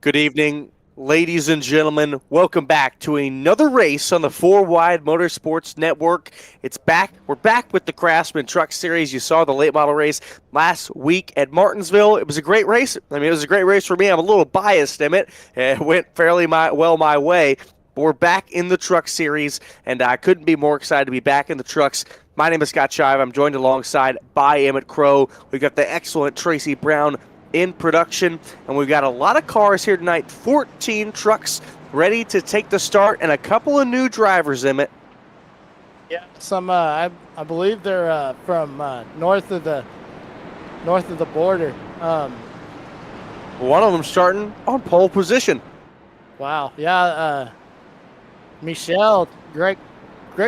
Good evening, ladies and gentlemen. Welcome back to another race on the Four Wide Motorsports Network. It's back. We're back with the Craftsman Truck Series. You saw the late model race last week at Martinsville. It was a great race. I mean, it was a great race for me. I'm a little biased, Emmett. It went fairly well my way. But we're back in the Truck Series, and I couldn't be more excited to be back in the trucks. My name is Scott Shive. I'm joined alongside by Emmett Crow. We've got the excellent Tracy Brown in production, and we've got a lot of cars here tonight. 14 trucks ready to take the start, and a couple of new drivers, Emmett. Yeah, some I believe they're from north of the border. One of them starting on pole position. Wow, yeah, Michelle, great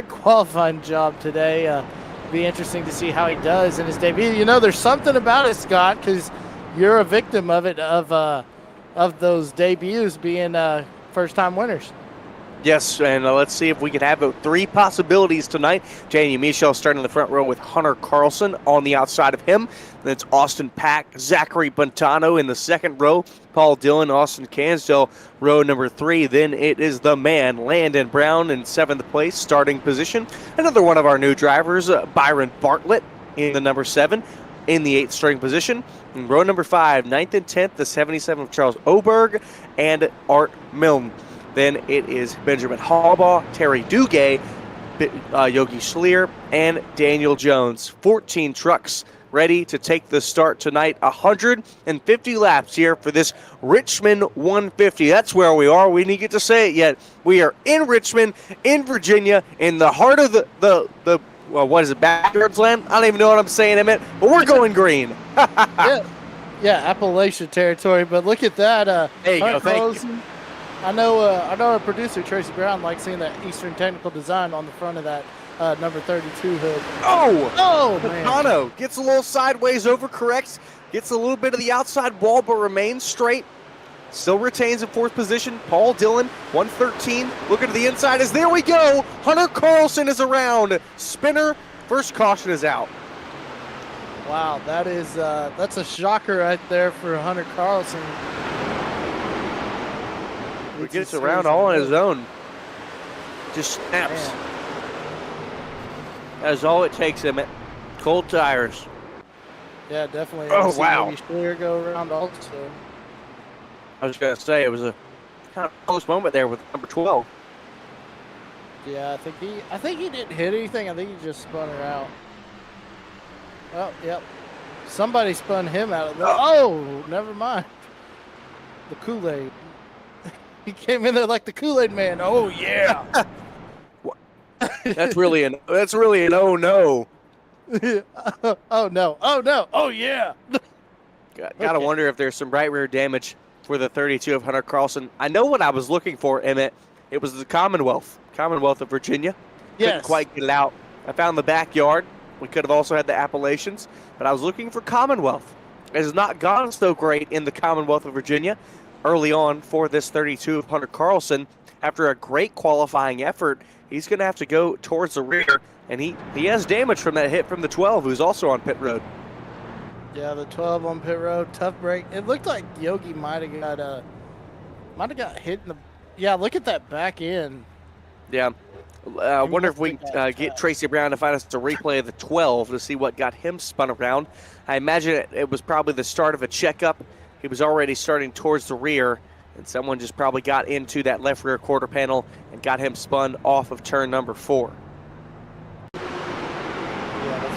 qualifying job today. Be interesting to see how he does in his debut. You know, there's something about it, Scott, because you're a victim of it, of those debuts being first-time winners. Yes, and let's see if we can have three possibilities tonight. Jamie Michel starting in the front row with Hunter Carlson on the outside of him. Then it's Austin Pack, Zachary Bontano in the second row. Paul Dillon, Austin Cansdale, row number 3. Then it is the man, Landon Brown, in 7th place, starting position. Another one of our new drivers, Byron Bartlett, in the number 7, in the 8th starting position. In row number 5, 9th and 10th, the 77 of Charles Oberg and Art Milne. Then it is Benjamin Hallbaugh, Terry Duguay, Yogi Schleer, and Daniel Jones. 14 trucks ready to take the start tonight. 150 laps here for this Richmond 150. That's where we are. We didn't get to say it yet. We are in Richmond, in Virginia, in the heart of the well, what is it, backyards land? I don't even know what I'm saying, Emmett, but we're going green. yeah, Appalachian territory. But look at that. There you go. Thank you. I know our producer Tracy Brown likes seeing that Eastern Technical Design on the front of that number 32 hood. Oh, man! Bontano gets a little sideways, overcorrects, gets a little bit of the outside wall, but remains straight. Still retains in 4th position. Paul Dillon, 113. Looking to the inside as there we go. Hunter Carlson is around. Spinner, first caution is out. Wow, that's a shocker right there for Hunter Carlson. He gets around all on his own. Just snaps. Man. That's all it takes, Emmett. Cold tires. Yeah, definitely. Oh, wow. Maybe go around also. I was going to say, it was a kind of close moment there with number 12. Yeah, I think he didn't hit anything. I think he just spun her out. Oh, yep. Somebody spun him out of there. Oh, never mind. The Kool-Aid. He came in there like the Kool-Aid man. Oh yeah. That's really an oh no. Oh no. Oh no. Oh yeah. Gotta wonder if there's some right rear damage for the 32 of Hunter Carlson. I know what I was looking for, Emmett. It was the Commonwealth of Virginia. Yes. Couldn't quite get it out. I found the backyard. We could have also had the Appalachians, but I was looking for Commonwealth. It has not gone so great in the Commonwealth of Virginia early on for this 32 of Hunter Carlson. After a great qualifying effort, he's going to have to go towards the rear, and he has damage from that hit from the 12, who's also on pit road. Yeah, the 12 on pit road, tough break. It looked like Yogi might have got hit in the. Yeah, look at that back end. Yeah, I wonder if we get Tracy Brown to find us a replay of the 12 to see what got him spun around. I imagine it was probably the start of a checkup. He was already starting towards the rear, and someone just probably got into that left rear quarter panel and got him spun off of turn number 4. Yeah, that's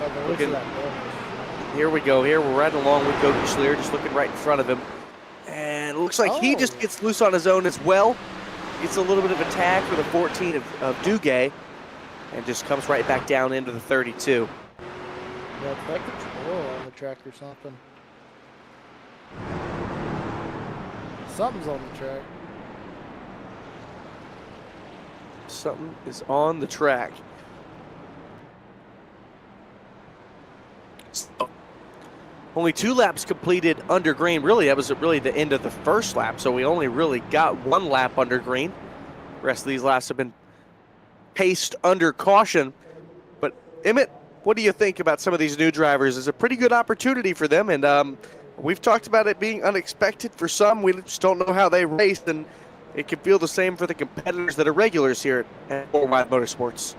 what I'm thinking. Here we go. Here we're riding along with Yogi Schleer, just looking right in front of him. And it looks like he just gets loose on his own as well. Gets a little bit of a tag for the 14 of Duguay, and just comes right back down into the 32. Yeah, it's like control on the track or something. Something's on the track. Something is on the track. So, only 2 laps completed under green. Really, that was really the end of the first lap, so we only really got 1 lap under green. The rest of these laps have been paced under caution. But, Emmett, what do you think about some of these new drivers? It's a pretty good opportunity for them, and We've talked about it being unexpected for some. We just don't know how they race, and it can feel the same for the competitors that are regulars here at 4Wide Motorsports.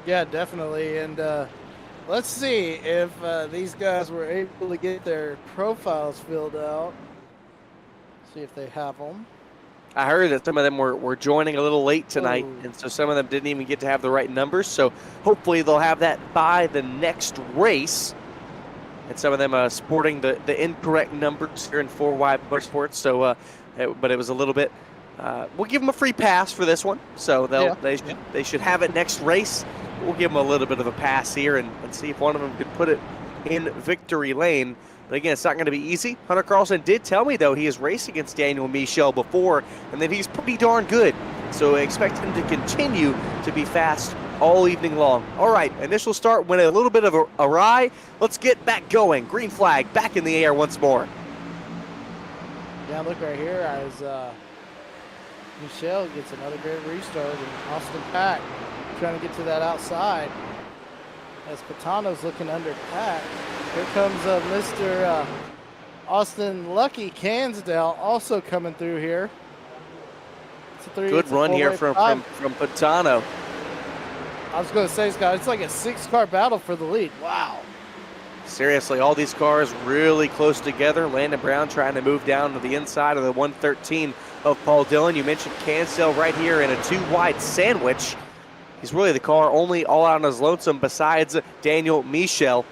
Yeah, definitely. And let's see if these guys were able to get their profiles filled out. See if they have them. I heard that some of them were joining a little late tonight, Oh. and so some of them didn't even get to have the right numbers. So hopefully they'll have that by the next race. And some of them sporting the incorrect numbers here in 4Wide Motorsports. So, but it was a little bit. We'll give them a free pass for this one. So they should have it next race. We'll give them a little bit of a pass here and see if one of them can put it in victory lane. But again, it's not going to be easy. Hunter Carlson did tell me, though, he has raced against Daniel Michel before, and that he's pretty darn good. So I expect him to continue to be fast all evening long. All right, initial start went a little bit of a awry. Let's get back going. Green flag back in the air once more. Yeah, look right here as Michel gets another great restart, and Austin Pack trying to get to that outside. As Patano's looking under Pack. Here comes Mr. Austin Lucky Cansdale also coming through here. Good run here from Patano. I was going to say, Scott, it's like a 6-car battle for the lead. Wow. Seriously, all these cars really close together. Landon Brown trying to move down to the inside of the 113 of Paul Dillon. You mentioned Cansdale right here in a 2-wide sandwich. He's really the car only all out on his lonesome besides Daniel Michel.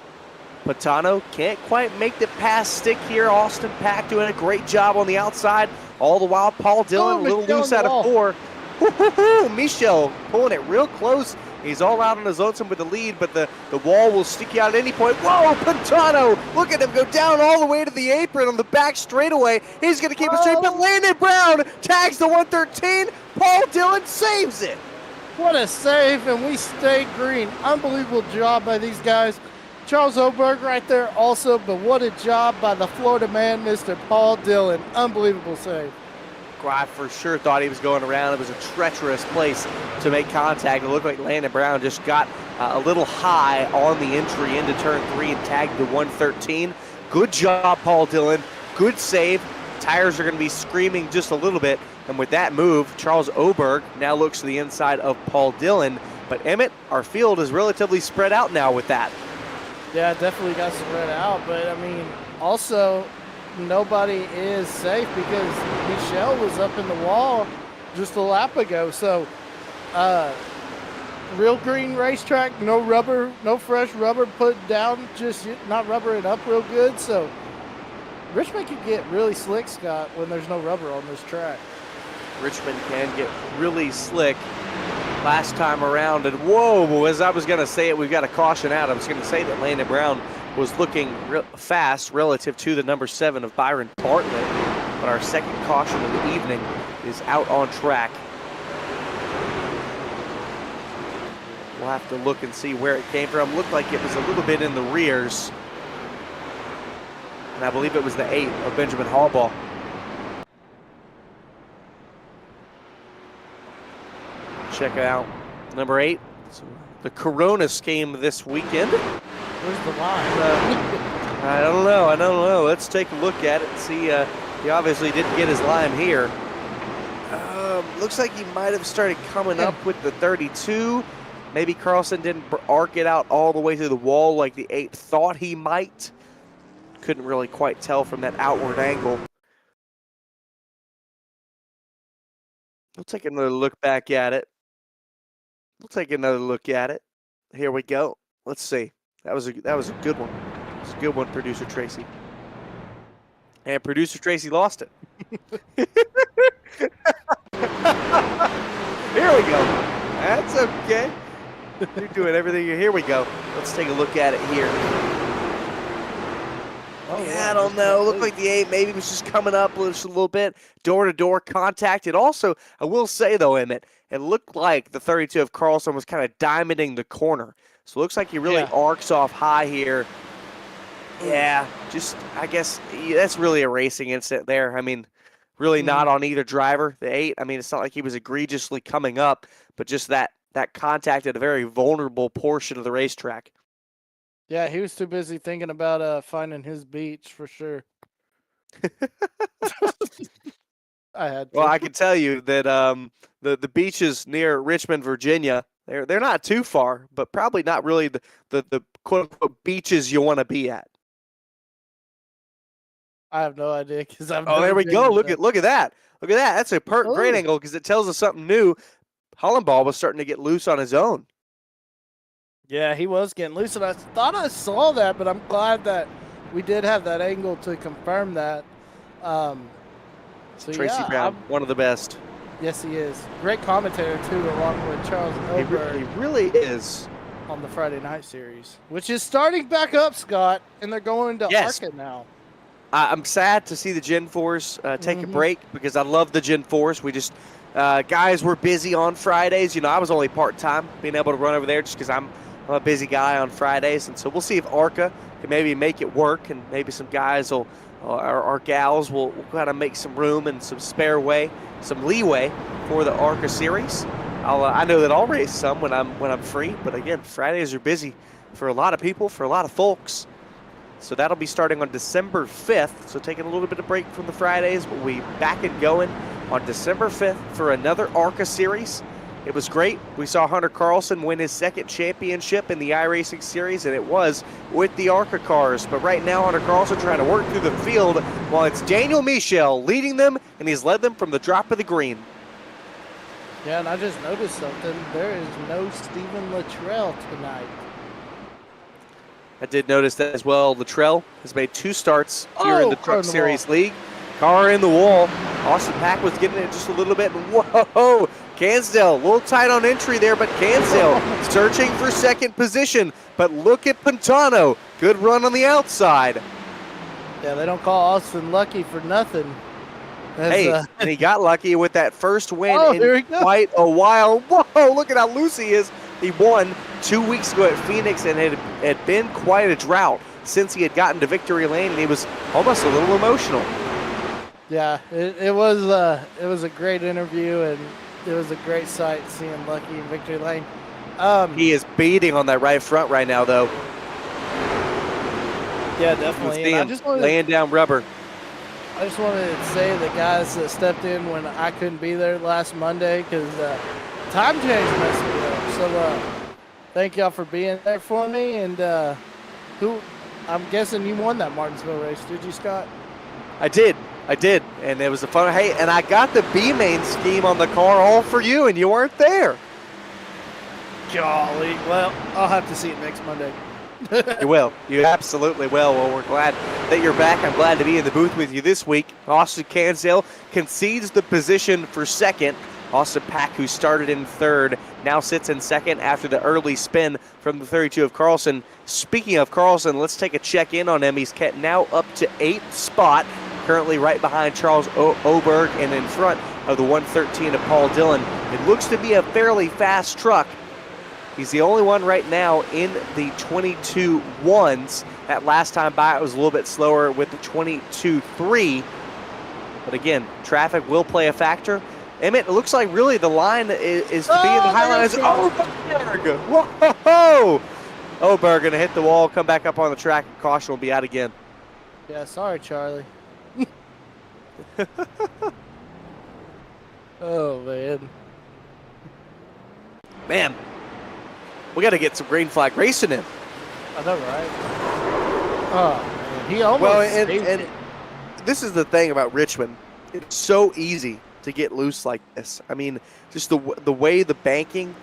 Patano can't quite make the pass stick here. Austin Pack doing a great job on the outside. All the while, Paul Dillon a little loose out of 4. Michel pulling it real close. He's all out on his lonesome with the lead, but the wall will stick you out at any point. Whoa, Patano! Look at him go down all the way to the apron on the back straightaway. He's going to keep it straight, but Landon Brown tags the 113. Paul Dillon saves it. What a save, and we stay green. Unbelievable job by these guys. Charles Oberg right there also, but what a job by the Florida man, Mr. Paul Dillon. Unbelievable save. I for sure thought he was going around. It was a treacherous place to make contact. It looked like Landon Brown just got a little high on the entry into turn 3 and tagged the 113. Good job, Paul Dillon. Good save. Tires are going to be screaming just a little bit. And with that move, Charles Oberg now looks to the inside of Paul Dillon. But Emmett, our field is relatively spread out now with that. Yeah, definitely got spread out. But, I mean, also nobody is safe because Michel was up in the wall just a lap ago. So, real green racetrack, no rubber, no fresh rubber put down, just not rubbering up real good. So, Richmond can get really slick, Scott, when there's no rubber on this track. Richmond can get really slick last time around. And whoa, as I was going to say it, we've got a caution out. I was going to say that Landon Brown was looking fast relative to the number 7 of Byron Bartlett. But our second caution of the evening is out on track. We'll have to look and see where it came from. Looked like it was a little bit in the rears. And I believe it was the 8 of Benjamin Hallball. Check out number 8. So the Coronas came this weekend. Where's the line? I don't know. Let's take a look at it and see. He obviously didn't get his lime here. Looks like he might have started coming up with the 32. Maybe Carlson didn't arc it out all the way to the wall like the 8 thought he might. Couldn't really quite tell from that outward angle. We'll take another look back at it. Here we go. Let's see. That was a good one. It's a good one, Producer Tracy. And Producer Tracy lost it. Here we go. That's okay. You're doing everything. Here we go. Let's take a look at it here. Oh, yeah, I don't know. Looked like the 8 maybe was just coming up just a little bit. Door-to-door contact. It also, I will say, though, Emmett, it looked like the 32 of Carlson was kind of diamonding the corner. So it looks like he really arcs off high here. Yeah, just, I guess, that's really a racing incident there. I mean, really not on either driver. The 8, I mean, it's not like he was egregiously coming up, but just that contact at a very vulnerable portion of the racetrack. Yeah, he was too busy thinking about finding his beach for sure. I had to. Well, I can tell you that the beaches near Richmond, Virginia, they're not too far, but probably not really the quote unquote beaches you want to be at. I have no idea because I've Oh, there never we been go. to Look that. at that. Look at that. That's a great Oh. angle because it tells us something new. Hollenball was starting to get loose on his own. Yeah, he was getting loose, and I thought I saw that, but I'm glad that we did have that angle to confirm that. So Tracy yeah, Brown, one of the best. yes, he is. Great commentator too, along with Charles He Oberg really is. on the Friday night series, which is starting back up, Scott, and they're going to Yes. ARCA now. I'm sad to see the Gen Force take a break because I love the Gen Force. We just guys were busy on Fridays. You know, I was only part-time being able to run over there just because I'm a busy guy on Fridays. And so we'll see if ARCA can maybe make it work, and maybe some guys will, our gals will kind of make some room and some some leeway for the ARCA series. I know that I'll race some when I'm free, but again, Fridays are busy for a lot of people, for a lot of folks. So that'll be starting on December 5th. So taking a little bit of break from the Fridays. We'll be back and going on December 5th for another ARCA series. It was great. We saw Hunter Carlson win his second championship in the iRacing series, and it was with the ARCA cars. But right now, Hunter Carlson trying to work through the field while it's Daniel Michel leading them, and he's led them from the drop of the green. Yeah, and I just noticed something. There is no Stephen Luttrell tonight. I did notice that as well. Luttrell has made 2 starts here in the Truck Series League. Car in the wall. Austin Pack was getting it just a little bit. Whoa! Cansdale, a little tight on entry there, but Cansdale searching for second position. But look at Pantano. Good run on the outside. Yeah, they don't call Austin lucky for nothing. Hey, and he got lucky with that first win in quite a while. Whoa, look at how loose he is. He won 2 weeks ago at Phoenix, and it had been quite a drought since he had gotten to victory lane, and he was almost a little emotional. Yeah, it was a great interview, and it was a great sight seeing Lucky in victory lane. He is beating on that right front right now, though. Yeah, definitely. And I just wanted laying down rubber. I just wanted to say the guys that stepped in when I couldn't be there last Monday because time change messed me up. So thank y'all for being there for me. And I'm guessing you won that Martinsville race, did you, Scott? I did, and it was a fun. Hey, and I got the B-main scheme on the car all for you, and you weren't there. Golly. Well, I'll have to see it next Monday. You will. You absolutely will. Well, we're glad that you're back. I'm glad to be in the booth with you this week. Austin Cansdale concedes the position for second. Austin Pack, who started in third, now sits in second after the early spin from the 32 of Carlson. Speaking of Carlson, let's take a check in on him. He's now up to 8th spot, currently right behind Charles Oberg and in front of the 113 of Paul Dillon. It looks to be a fairly fast truck. He's the only one right now in the 22-1s. That last time by, it was a little bit slower with the 22-3. But again, traffic will play a factor. Emmett, it looks like really the line is to be in the high line. Oberg! Whoa! Oberg going to hit the wall, come back up on the track, and caution will be out again. Yeah, sorry, Charlie. Oh, man. Man, we got to get some green flag racing in. I know, right? Oh, man. He almost and this is the thing about Richmond. It's so easy to get loose like this. I mean, just the way the banking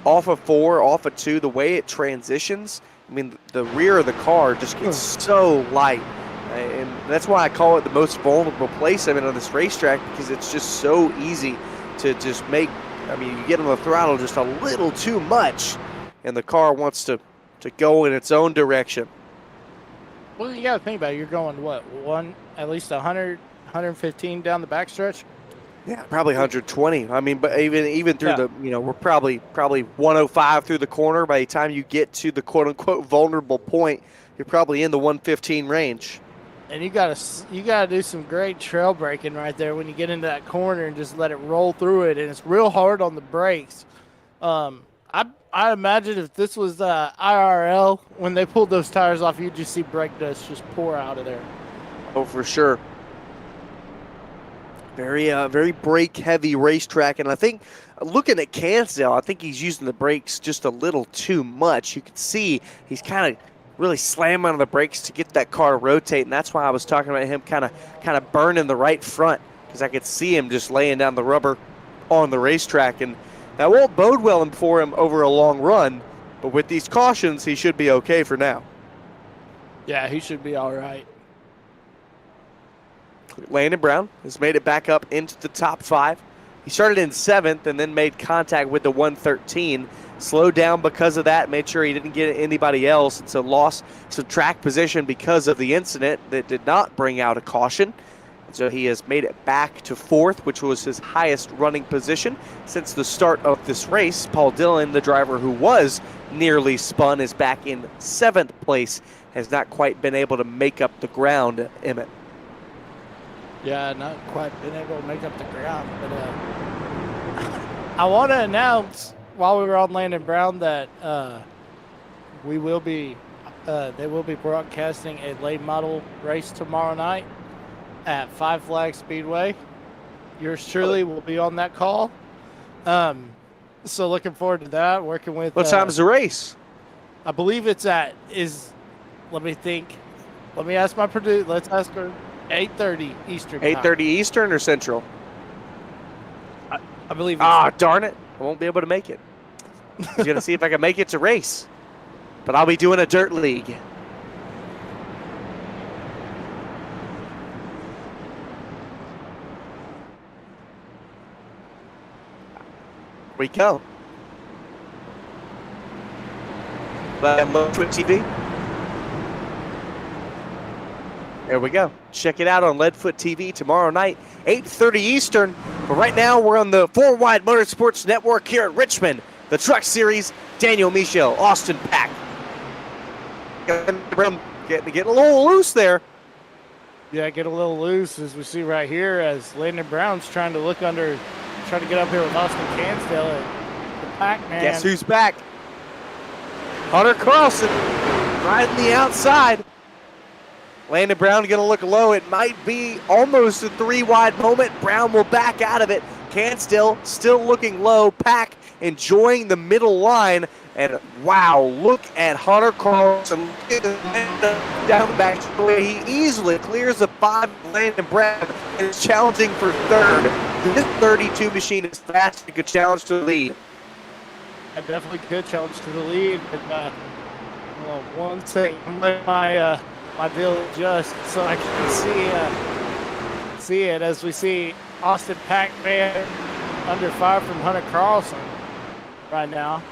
off of 4, off of 2, the way it transitions. I mean, the rear of the car just gets so light. And that's why I call it the most vulnerable place on this racetrack, because it's just so easy to just make, I mean, you get on the throttle just a little too much, and the car wants to go in its own direction. Well, you got to think about it. You're going, what, at least 100, 115 down the backstretch? Yeah, probably 120. I mean, but even through the, we're probably 105 through the corner. By the time you get to the quote-unquote vulnerable point, you're probably in the 115 range. And you gotta do some great trail braking right there when you get into that corner and just let it roll through it, and it's real hard on the brakes. I imagine if this was IRL, when they pulled those tires off, you'd just see brake dust just pour out of there. Oh, for sure. Very brake-heavy racetrack, and I think looking at Cansdale, I think he's using the brakes just a little too much. You can see he's kind of really slamming on the brakes to get that car to rotate, and that's why I was talking about him kind of burning the right front, because I could see him just laying down the rubber on the racetrack, and that won't bode well for him over a long run. But with these cautions, he should be okay for now. Yeah, he should be all right. Landon Brown has made it back up into the top 5. He started in 7th and then made contact with the 113. Slowed down because of that, made sure he didn't get anybody else, and so lost some track position because of the incident that did not bring out a caution. So he has made it back to 4th, which was his highest running position since the start of this race. Paul Dillon, the driver who was nearly spun, is back in 7th place. Has not quite been able to make up the ground, Emmett. Yeah, not quite been able to make up the ground. But I want to announce while we were on Landon Brown that they will be broadcasting a late model race tomorrow night at Five Flags Speedway. Yours truly will be on that call. So looking forward to that. Working with. What time is the race? I believe it's let me think. Let me ask my producer. Let's ask her. 8:30 Eastern. 8:30 Eastern or Central? I believe. Darn it! I won't be able to make it. I was gonna see if I can make it to race, but I'll be doing a dirt league. Here we go. Twitch TV. There we go. Check it out on Leadfoot TV tomorrow night, 8:30 Eastern. But right now, we're on the 4 Wide Motorsports Network here at Richmond. The Truck Series, Daniel Michel, Austin Pack. Getting a little loose there. Yeah, get a little loose, as we see right here, as Landon Brown's trying to get up here with Austin Cansdale at the Pack, man. Guess who's back? Hunter Carlson riding the outside. Landon Brown going to look low. It might be almost a 3 wide moment. Brown will back out of it. Cansdale still looking low. Pack enjoying the middle line. And wow, look at Hunter Carlson down the back straight. He easily clears the 5 Landon Brown and is challenging for 3rd. This 32 machine is fast and could challenge to the lead. I definitely could challenge to the lead. But one thing, I'm letting my deal adjust so I can see it as we see Austin Pac-Man under fire from Hunter Carlson right now.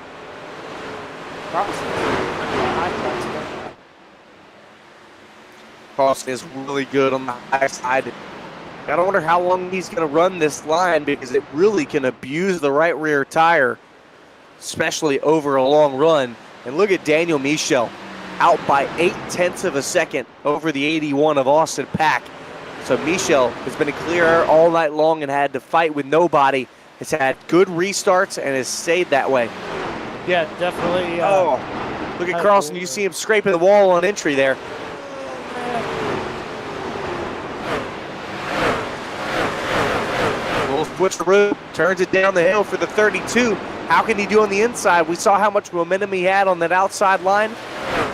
Carlson is really good on the high side. I wonder how long he's going to run this line, because it really can abuse the right rear tire, especially over a long run. And look at Daniel Michel, out by 0.8 of a second over the 81 of Austin Pack. So Michel has been a clear all night long and had to fight with nobody. Has had good restarts and has stayed that way. Yeah, definitely. Look at Carlson. You see him scraping the wall on entry there. We'll switch the route, turns it down the hill for the 32. How can he do on the inside? We saw how much momentum he had on that outside line.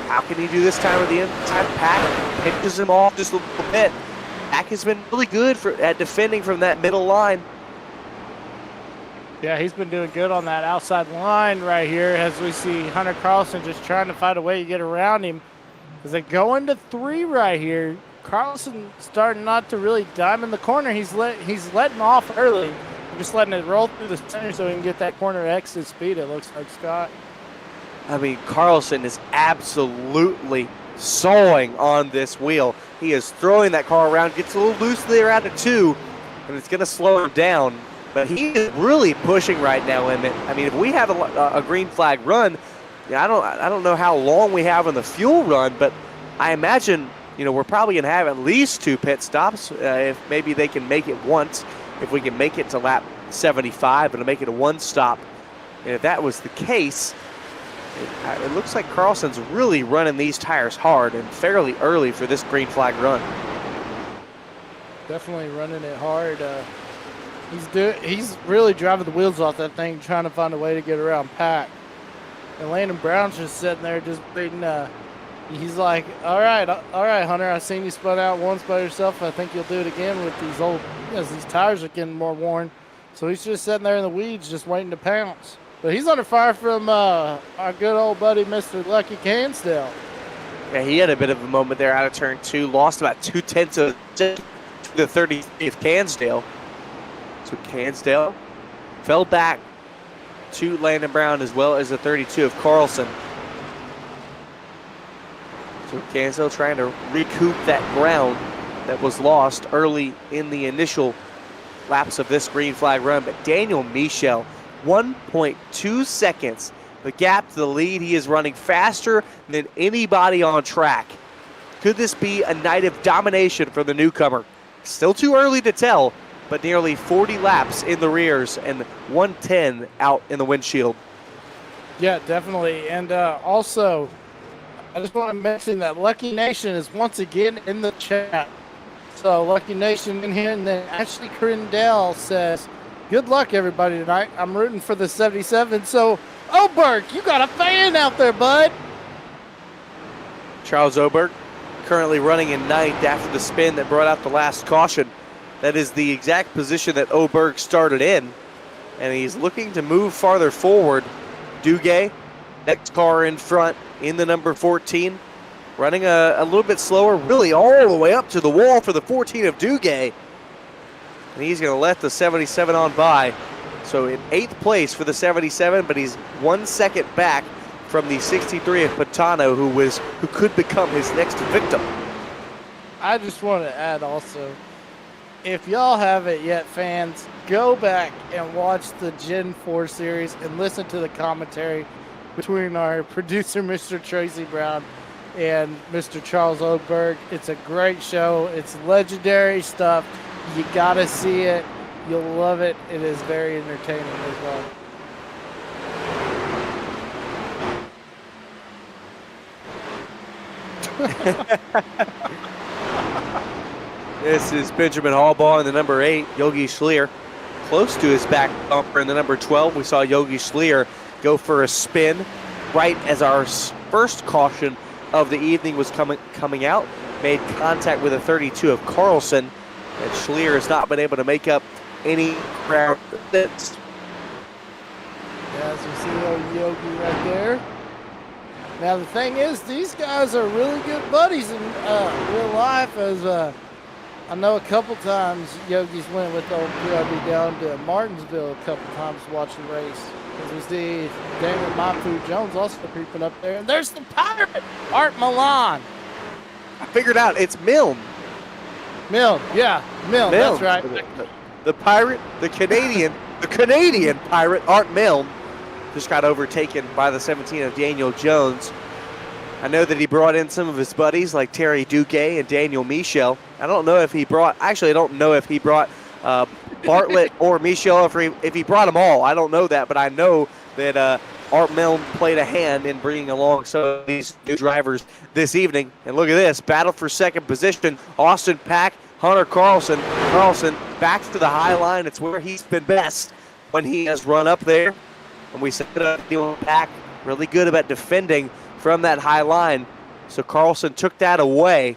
How can he do this time with the inside? Pack pitches him off just a little bit. Pack has been really good at defending from that middle line. Yeah, he's been doing good on that outside line right here, as we see Hunter Carlson just trying to find a way to get around him. As they go into 3 right here, Carlson starting not to really dime in the corner. He's letting off early. Just letting it roll through the center so he can get that corner exit speed, it looks like, Scott. I mean, Carlson is absolutely sawing on this wheel. He is throwing that car around, gets a little loose there out of 2, and it's going to slow him down. But he is really pushing right now, Emmett. I mean, if we have a green flag run, I don't know how long we have on the fuel run, but I imagine, we're probably going to have at least 2 pit stops. If maybe they can make it once, if we can make it to lap 75 and make it a 1 stop. And if that was the case, it looks like Carlson's really running these tires hard and fairly early for this green flag run. definitely running it hard. He's really driving the wheels off that thing, trying to find a way to get around Pack. And Landon Brown's just sitting there, just waiting. He's like, all right, Hunter. I seen you spun out once by yourself. I think you'll do it again with these old, as these tires are getting more worn. So he's just sitting there in the weeds, just waiting to pounce. But he's under fire from our good old buddy, Mr. Lucky Cansdale. Yeah, he had a bit of a moment there out of turn 2. Lost about 2/10 of the 30th Cansdale. So Cansdale fell back to Landon Brown as well as the 32 of Carlson. So Cansdale trying to recoup that ground that was lost early in the initial laps of this green flag run. But Daniel Michel, 1.2 seconds. The gap to the lead. He is running faster than anybody on track. Could this be a night of domination for the newcomer? Still too early to tell, but nearly 40 laps in the rears and 110 out in the windshield. Yeah, definitely. And also, I just want to mention that Lucky Nation is once again in the chat. So Lucky Nation in here, and then Ashley Crindell says, good luck, everybody, tonight. I'm rooting for the 77. So, Oberg, you got a fan out there, bud. Charles Oberg currently running in ninth after the spin that brought out the last caution. That is the exact position that Oberg started in, and he's looking to move farther forward. Duguay, next car in front in the number 14, running a little bit slower, really all the way up to the wall for the 14 of Duguay. And he's going to let the 77 on by. So in 8th place for the 77, but he's 1 second back from the 63 of Patano, who could become his next victim. I just want to add also, if y'all haven't yet, fans, go back and watch the Gen 4 series and listen to the commentary between our producer, Mr. Tracy Brown, and Mr. Charles Oberg. It's a great show. It's legendary stuff. You got to see it. You'll love it. It is very entertaining as well. This is Benjamin Hallbaugh in the number 8, Yogi Schlier, close to his back bumper in the number 12. We saw Yogi Schlier go for a spin right as our first caution of the evening was coming out. Made contact with a 32 of Carlson, and Schlier has not been able to make up any ground. Yeah, as you see old Yogi right there. Now the thing is, these guys are really good buddies in real life. As I know a couple times Yogi's went with old PRB down to Martinsville a couple times to watch the race. As we see Damon Mapu Jones also creeping up there. And there's the pirate, Art Milan. I figured out it's Milne. Milne, that's right. The pirate, the Canadian pirate, Art Milne, just got overtaken by the 17 of Daniel Jones. I know that he brought in some of his buddies like Terry Duguay and Daniel Michel. I don't know if he brought Bartlett or Michel, if he brought them all. I don't know that, but I know that Art Milne played a hand in bringing along some of these new drivers this evening. And look at this, battle for second position. Austin Pack, Hunter Carlson. Carlson back to the high line. It's where he's been best when he has run up there. And we set up Pack really good about defending from that high line. So Carlson took that away.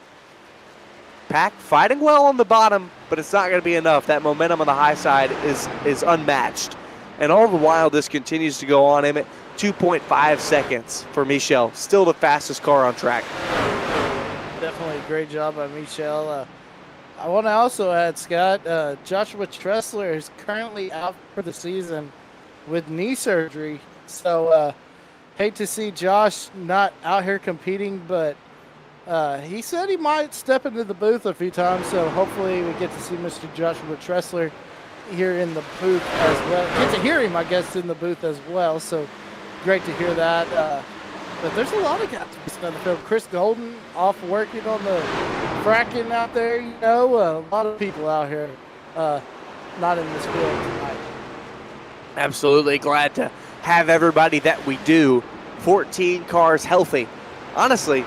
Pack fighting well on the bottom, but it's not going to be enough. That momentum on the high side is unmatched. And all the while this continues to go on, Emmett, 2.5 seconds for Michel. Still the fastest car on track. Definitely a great job by Michel. I want to also add, Scott, Joshua Tressler is currently out for the season with knee surgery. So hate to see Josh not out here competing, but he said he might step into the booth a few times. So hopefully we get to see Mr. Joshua Tressler here in the booth as well. Get to hear him, I guess, in the booth as well. So great to hear that. But there's a lot of guys on the field. Chris Golden off working on the fracking out there. You know, a lot of people out here not in this field tonight. Absolutely glad to have everybody that we do. 14 cars healthy. Honestly,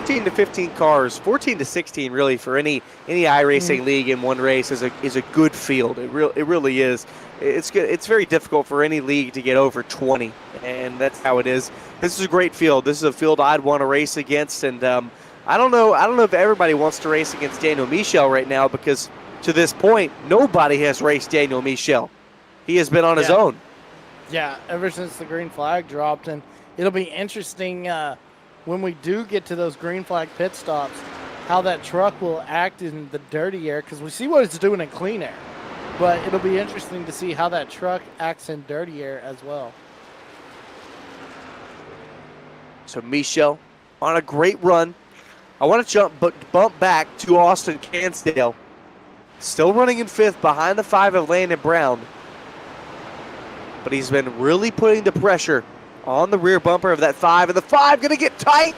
14 to 15 cars, 14 to 16 really for any iRacing league in one race is a good field. It really is. It's good. It's very difficult for any league to get over 20, and that's how it is. This is a great field. This is a field I'd want to race against, and I don't know if everybody wants to race against Daniel Michel right now, because to this point nobody has raced Daniel Michel. He has been on his own. Yeah, ever since the green flag dropped, and it'll be interesting when we do get to those green flag pit stops, how that truck will act in the dirty air, because we see what it's doing in clean air. But it'll be interesting to see how that truck acts in dirty air as well. So Michel on a great run. I want to bump back to Austin Cansdale. Still running in 5th behind the 5 of Landon Brown. But he's been really putting the pressure on the rear bumper of that 5. And the 5 going to get tight.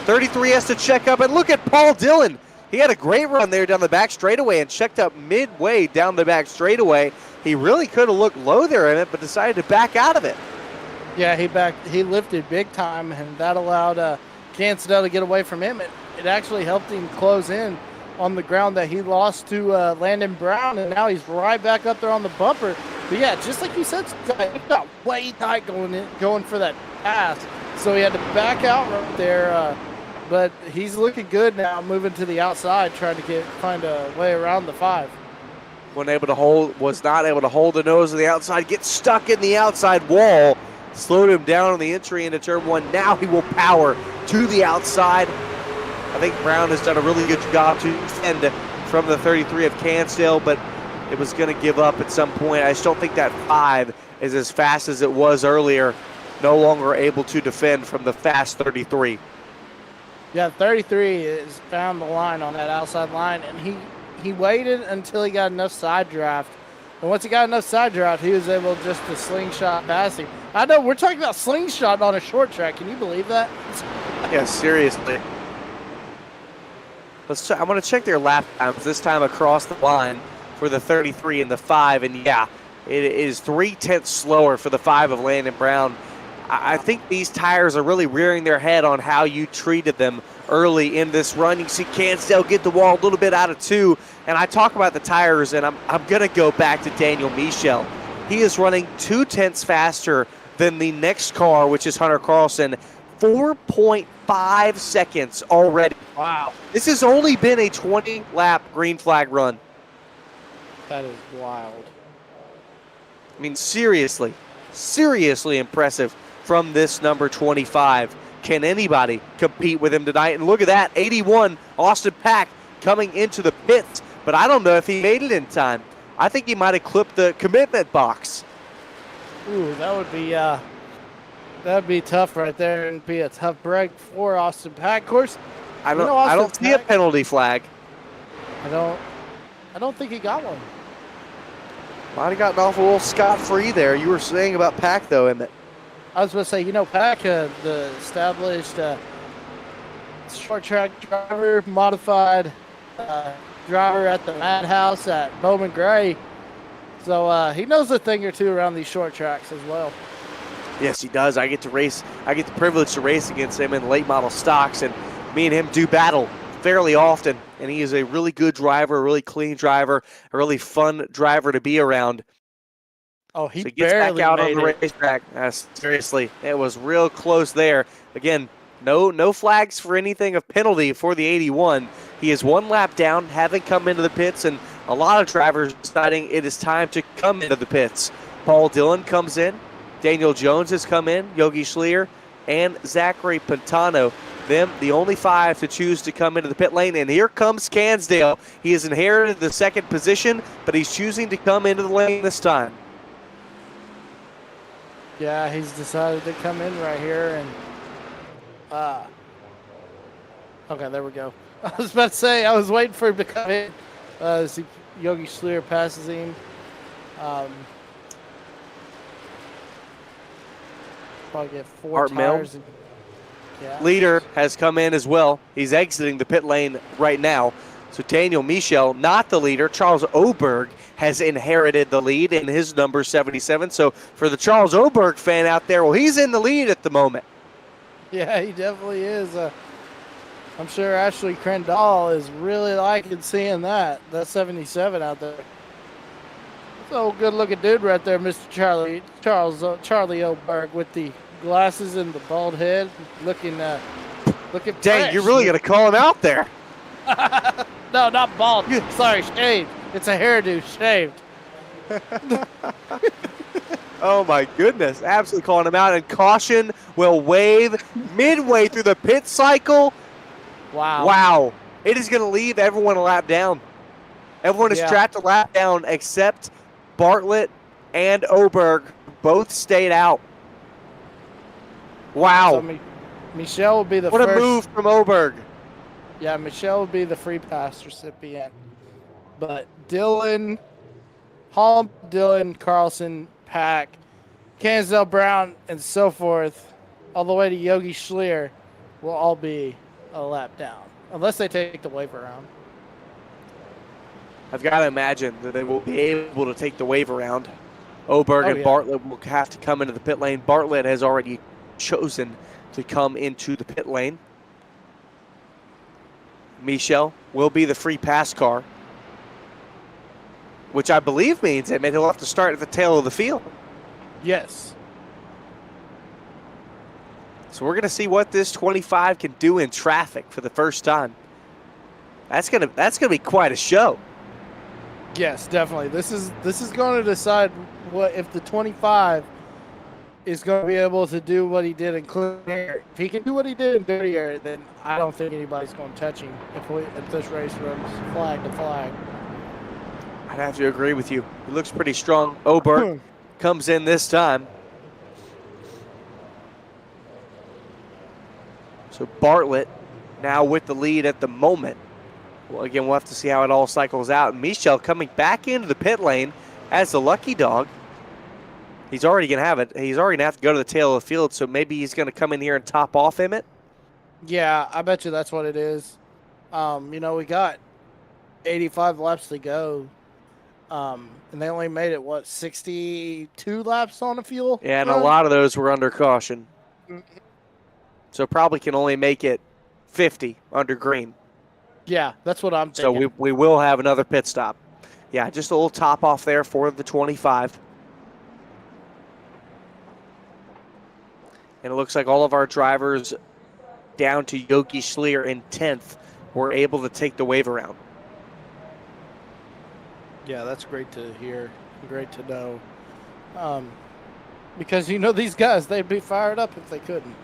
33 has to check up. And look at Paul Dillon. He had a great run there down the back straightaway and checked up midway down the back straightaway. He really could have looked low there in it, but decided to back out of it. Yeah, he lifted big time, and that allowed Cansdale to get away from him. It actually helped him close in on the ground that he lost to Landon Brown, and now he's right back up there on the bumper. But yeah, just like you said, he got way tight going for that pass, so he had to back out right there. But he's looking good now, moving to the outside, trying to find a way around the 5. Was not able to hold the nose of the outside, get stuck in the outside wall, slowed him down on the entry into turn 1. Now he will power to the outside. I think Brown has done a really good job to defend from the 33 of Cansdale, but it was going to give up at some point. I just don't think that 5 is as fast as it was earlier. No longer able to defend from the fast 33. Yeah, 33 has found the line on that outside line, and he waited until he got enough side draft. And once he got enough side draft, he was able just to slingshot past him. I know, we're talking about slingshot on a short track. Can you believe that? Yeah, seriously. I want to check their lap times, this time across the line for the 33 and the 5. And yeah, it is 3/10 slower for the 5 of Landon Brown. I think these tires are really rearing their head on how you treated them early in this run. You can see Cansdale get the wall a little bit out of 2. And I talk about the tires, and I'm going to go back to Daniel Michel. He is running 2/10 faster than the next car, which is Hunter Carlson. 4.5 seconds already. Wow. This has only been a 20-lap green flag run. That is wild. I mean, seriously impressive from this number 25. Can anybody compete with him tonight? And look at that, 81, Austin Pack coming into the pits, but I don't know if he made it in time. I think he might have clipped the commitment box. Ooh, that would be tough right there, and be a tough break for Austin Pack. Of course, I don't see a penalty flag. I don't think he got one. Might have gotten off a little scot-free there. You were saying about Pack, though, Emmett. I was going to say, Pack, the established short track driver, modified driver at the Madhouse at Bowman Gray. So he knows a thing or two around these short tracks as well. Yes, he does. I get the privilege to race against him in late model stocks, and me and him do battle fairly often. And he is a really good driver, a really clean driver, a really fun driver to be around. Oh, he gets back out on the racetrack. Seriously, it was real close there. Again, no flags for anything of penalty for the 81. He is 1 lap down, having come into the pits, and a lot of drivers deciding it is time to come into the pits. Paul Dillon comes in. Daniel Jones has come in. Yogi Schleer and Zachary Pantano. Them, the only 5 to choose to come into the pit lane. And here comes Cansdale. He has inherited the 2nd position, but he's choosing to come into the lane this time. Yeah, he's decided to come in right here, and okay, there we go. I was about to say, I was waiting for him to come in. Yogi Schleer passes him. Probably get 4 tires. Yeah. Leader has come in as well. He's exiting the pit lane right now. So Daniel Michel, not the leader. Charles Oberg has inherited the lead in his number 77. So for the Charles Oberg fan out there, well, he's in the lead at the moment. Yeah, he definitely is. I'm sure Ashley Crandall is really liking seeing that 77 out there. So good-looking dude right there, Mr. Charlie Oberg with the glasses and the bald head, looking Dang, fresh. you're really gonna call him out there. No, not bald. Sorry, shaved. It's a hairdo, shaved. Oh my goodness, absolutely calling him out. And caution will wave midway through the pit cycle. Wow. Wow. It is gonna leave everyone a lap down. Everyone is trapped a lap down except Bartlett and Oberg. Both stayed out. Wow. So Michelle will be the first. What a move from Oberg. Yeah, Michelle will be the free pass recipient. But Dylan, Carlson, Pack, Kansdale Brown, and so forth, all the way to Yogi Schleer, will all be a lap down. Unless they take the wave around. I've got to imagine that they will be able to take the wave around. Oberg and Bartlett will have to come into the pit lane. Bartlett has already chosen to come into the pit lane. Michel will be the free pass car, which I believe means that he'll have to start at the tail of the field. Yes. So we're going to see what this 25 can do in traffic for the first time. That's gonna be quite a show. Yes, definitely. This is going to decide what if the 25 is going to be able to do what he did in clean air. If he can do what he did in dirty air, then I don't think anybody's going to touch him if this race runs flag to flag. I'd have to agree with you. He looks pretty strong. Oberg comes in this time. So Bartlett now with the lead at the moment. Well, again, we'll have to see how it all cycles out. And Michel coming back into the pit lane as the lucky dog. He's already going to have it. He's already going to have to go to the tail of the field, so maybe he's going to come in here and top off Emmett. Yeah, I bet you that's what it is. We got 85 laps to go. And they only made it, 62 laps on the fuel? Yeah, and a lot of those were under caution. So probably can only make it 50 under green. Yeah, that's what I'm thinking. So we will have another pit stop. Yeah, just a little top off there for the 25. And it looks like all of our drivers down to Yogi Schleer in 10th were able to take the wave around. Yeah, that's great to hear. Great to know. Because, these guys, they'd be fired up if they couldn't.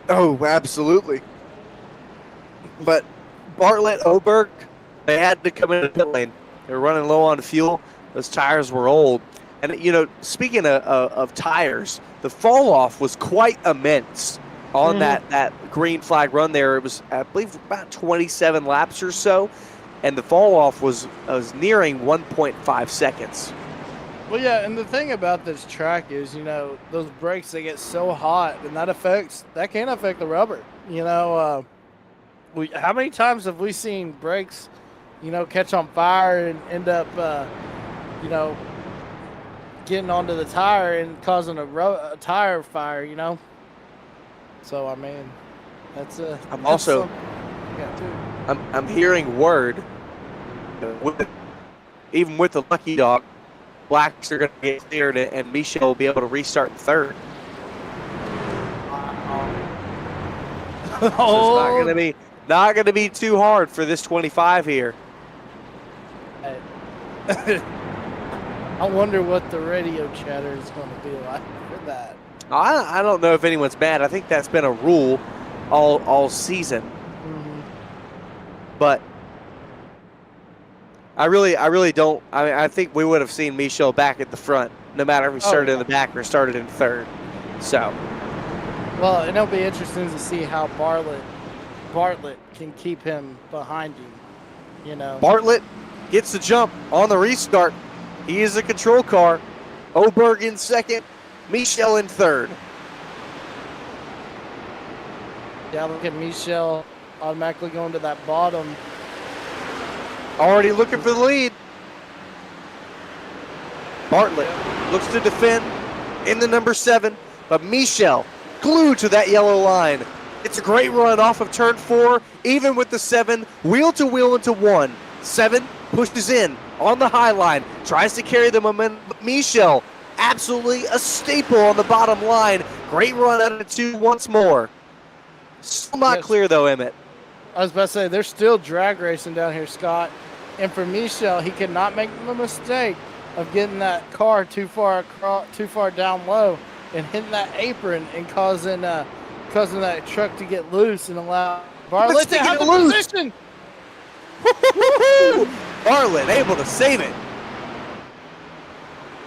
Oh, absolutely. But Bartlett, Oberg, they had to come into the pit lane. They were running low on fuel. Those tires were old. And, speaking of tires, the fall off was quite immense on that green flag run there. It was, I believe, about 27 laps or so. And the fall off was nearing 1.5 seconds. Well, yeah, and the thing about this track is, those brakes, they get so hot, and that can affect the rubber. How many times have we seen brakes, catch on fire and end up, getting onto the tire and causing a tire fire, So, I mean, that's I'm also, I'm hearing word, even with the lucky dog, blacks are going to get cleared and Michel will be able to restart in third. So it's not going to be too hard for this 25 here. I wonder what the radio chatter is going to be like for that. I don't know if anyone's mad. I think that's been a rule all season. But I really don't. I think we would have seen Michel back at the front, no matter if he started in the back or started in third. So. Well, and it'll be interesting to see how Bartlett can keep him behind him. Bartlett gets the jump on the restart. He is a control car. Oberg in second, Michel in third. Yeah, look at Michel automatically going to that bottom. Already looking for the lead. Bartlett looks to defend in the number 7, but Michel glued to that yellow line. It's a great run off of turn 4, even with the 7, wheel to wheel into 1. 7 pushes in on the high line, tries to carry the momentum. Michel, absolutely a staple on the bottom line. Great run out of 2 once more. Still not clear though, Emmett. I was about to say, they're still drag racing down here, Scott. And for Michel, he cannot make the mistake of getting that car too far down low and hitting that apron and causing that truck to get loose and allow Bartlett to have the position. Bartlett able to save it.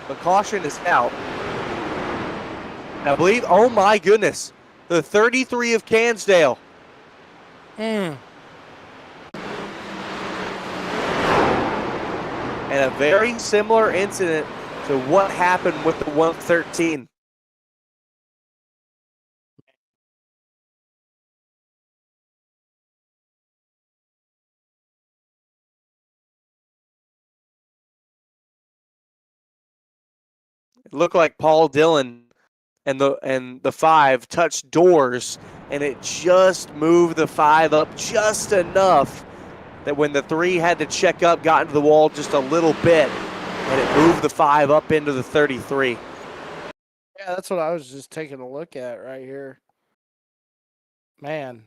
The caution is out. I believe, oh my goodness, the 33 of Cansdale. And a very similar incident to what happened with the 113. It looked like Paul Dillon and the 5 touched doors, and it just moved the 5 up just enough that when the 3 had to check up, got into the wall just a little bit, and it moved the 5 up into the 33. Yeah, that's what I was just taking a look at right here. Man.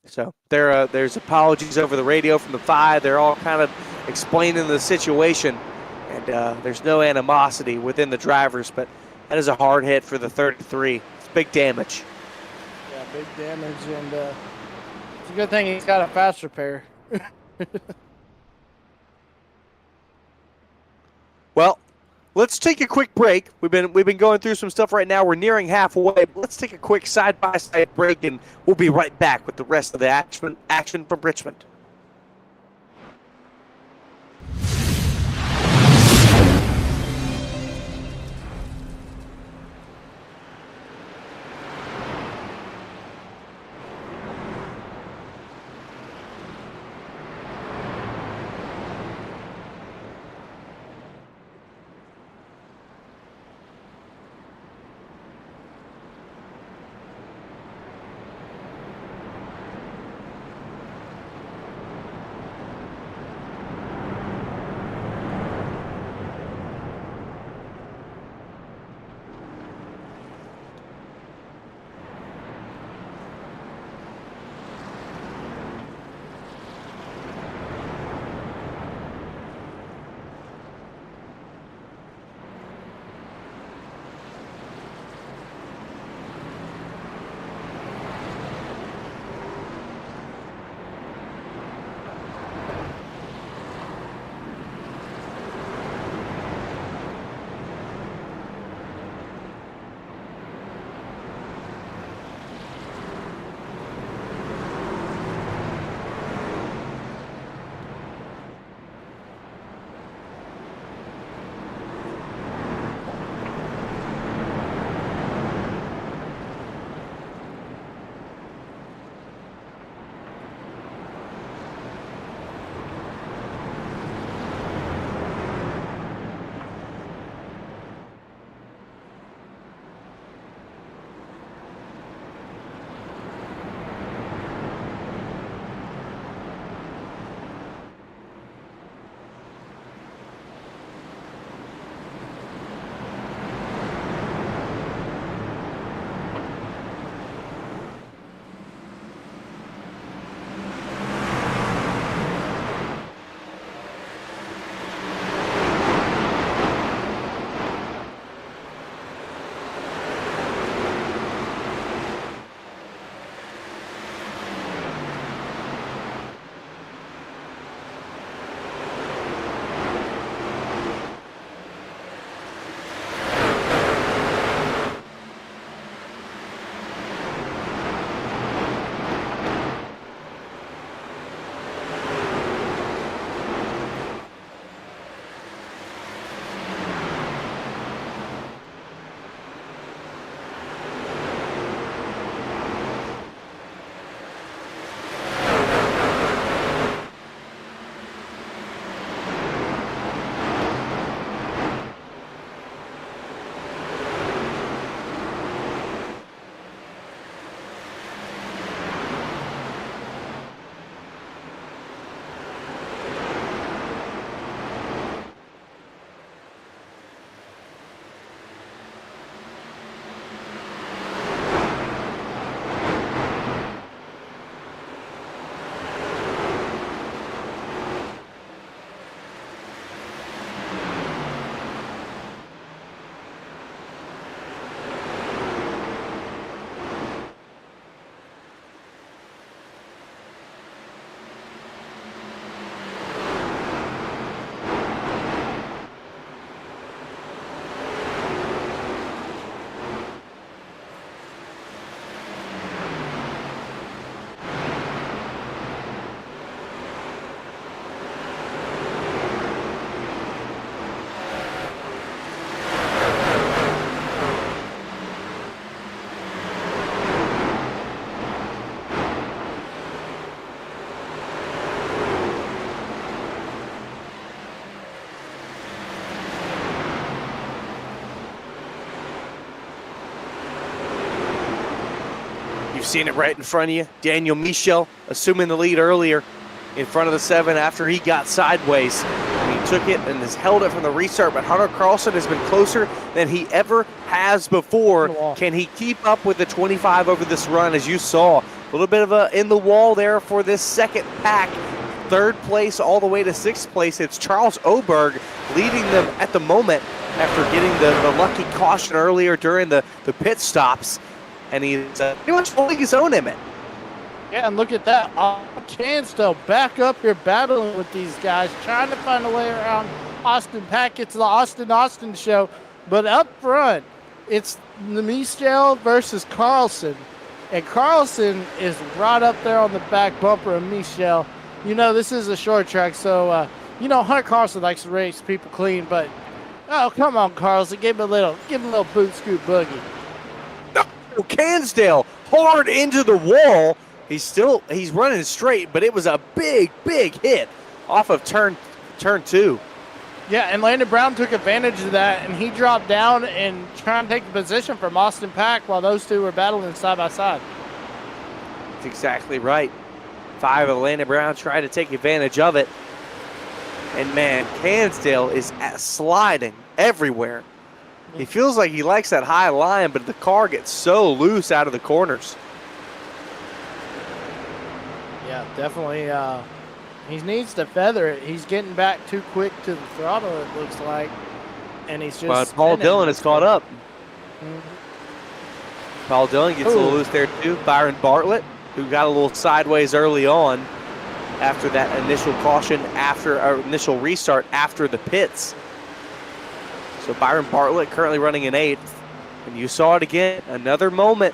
So there's apologies over the radio from the 5. They're all kind of explaining the situation, and there's no animosity within the drivers, but that is a hard hit for the 33. It's big damage. Yeah, big damage, and it's a good thing he's got a fast repair. Well, let's take a quick break. We've been going through some stuff right now. We're nearing halfway. Let's take a quick side-by-side break, and we'll be right back with the rest of the action from Richmond. You've seen it right in front of you. Daniel Michel assuming the lead earlier in front of the 7 after he got sideways. And he took it and has held it from the restart, but Hunter Carlson has been closer than he ever has before. Can he keep up with the 25 over this run? As you saw, a little bit of a in the wall there for this second pack. 3rd place all the way to 6th place. It's Charles Oberg leading them at the moment after getting the lucky caution earlier during the pit stops. And he's pretty much holding his own, Emmett. Yeah, and look at that. Cansdale back up here battling with these guys, trying to find a way around Austin Pack. It's the Austin show. But up front, it's Michel versus Carlson. And Carlson is right up there on the back bumper of Michel. You know, this is a short track, so, you know, Hunter Carlson likes to race people clean, but, oh, come on, Carlson. Give him a little boot scoot boogie. No, Cansdale hard into the wall. He's running straight, but it was a big hit off of turn 2. Yeah, and Landon Brown took advantage of that, and he dropped down and trying to take the position from Austin Pack while those two were battling side by side. That's exactly right. 5 of Landon Brown trying to take advantage of it. And man, Cansdale is sliding everywhere. He feels like he likes that high line, but the car gets so loose out of the corners. Yeah, definitely. He needs to feather it. He's getting back too quick to the throttle, it looks like. And he's just. But Paul Dillon has caught up. Paul Dillon gets a little loose there too. Byron Bartlett, who got a little sideways early on after that initial caution, initial restart after the pits. So Byron Bartlett currently running in 8th. And you saw it again. Another moment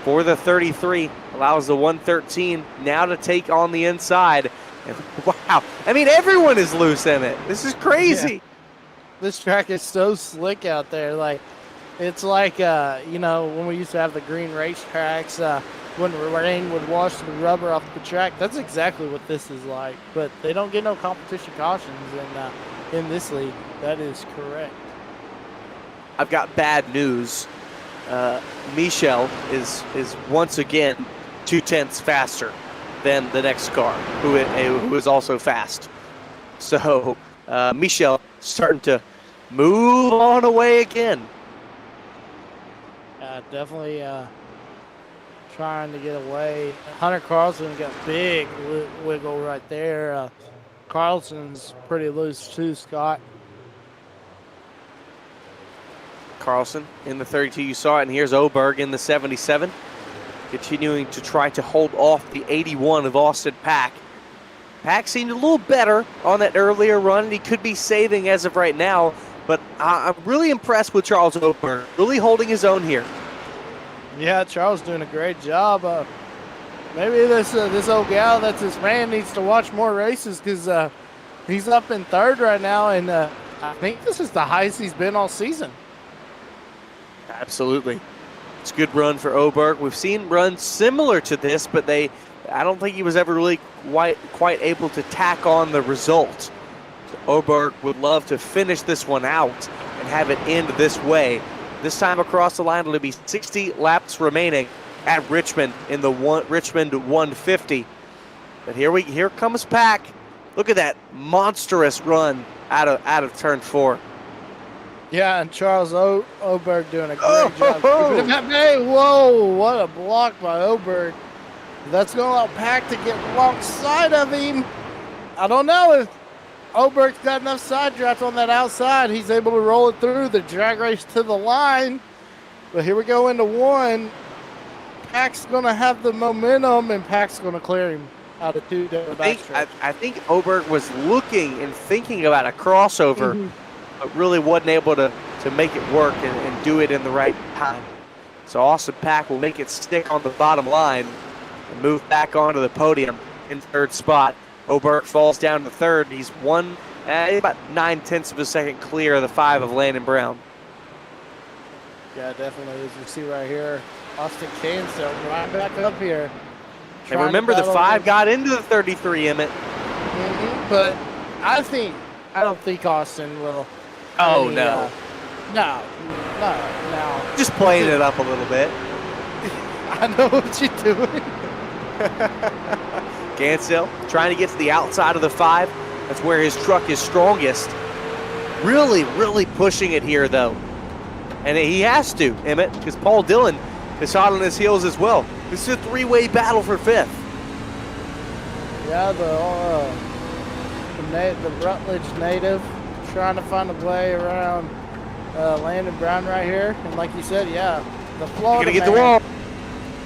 for the 33. Allows the 113 now to take on the inside. And wow. I mean, everyone is loose in it. This is crazy. Yeah. This track is so slick out there. Like, it's like, you know, when we used to have the green race tracks, when the rain would wash the rubber off the track. That's exactly what this is like. But they don't get no competition cautions in this league. That is correct. I've got bad news. Michel is once again 0.2 faster than the next car, who is also fast. So Michel starting to move on away again. Definitely trying to get away. Hunter Carlson got big wiggle right there. Carlson's pretty loose too, Scott. Carlson in the 32, you saw it, and here's Oberg in the 77, continuing to try to hold off the 81 of Austin Pack. Pack seemed a little better on that earlier run, and he could be saving as of right now, but I'm really impressed with Charles Oberg, really holding his own here. Yeah, Charles doing a great job. Maybe this old gal that's his fan needs to watch more races, because he's up in 3rd right now, and I think this is the highest he's been all season. Absolutely. It's a good run for Oberg. We've seen runs similar to this, but I don't think he was ever really quite able to tack on the result. So Oberg would love to finish this one out and have it end this way. This time across the line, it'll be 60 laps remaining at Richmond in the Richmond 150. But here comes Pack. Look at that monstrous run out of turn 4. Yeah, and Charles Oberg doing a great job. Hey, whoa, what a block by Oberg. That's going to allow Pack to get alongside of him. I don't know if Oberg's got enough side drafts on that outside. He's able to roll it through the drag race to the line. But here we go into 1. Pack's going to have the momentum, and Pack's going to clear him out of 2 down the backstretch. I think Oberg was looking and thinking about a crossover, but really wasn't able to make it work and do it in the right time. So Austin Pack will make it stick on the bottom line and move back onto the podium in 3rd spot. Oberg falls down to 3rd. He's about 9/10 of a second clear of the 5 of Landon Brown. Yeah, definitely. As you see right here, Austin Cansdale right back up here. And remember, the 5 got into the 33, Emmett. But I don't think Austin will. Oh, no. No. Just playing it up a little bit. I know what you're doing. Gansdale trying to get to the outside of the 5. That's where his truck is strongest. Really, really pushing it here, though. And he has to, Emmett, because Paul Dillon is hot on his heels as well. This is a 3-way battle for 5th. Yeah, the Rutledge native trying to find a way around Landon Brown right here. And like you said, yeah, the Florida You're going to get the wall.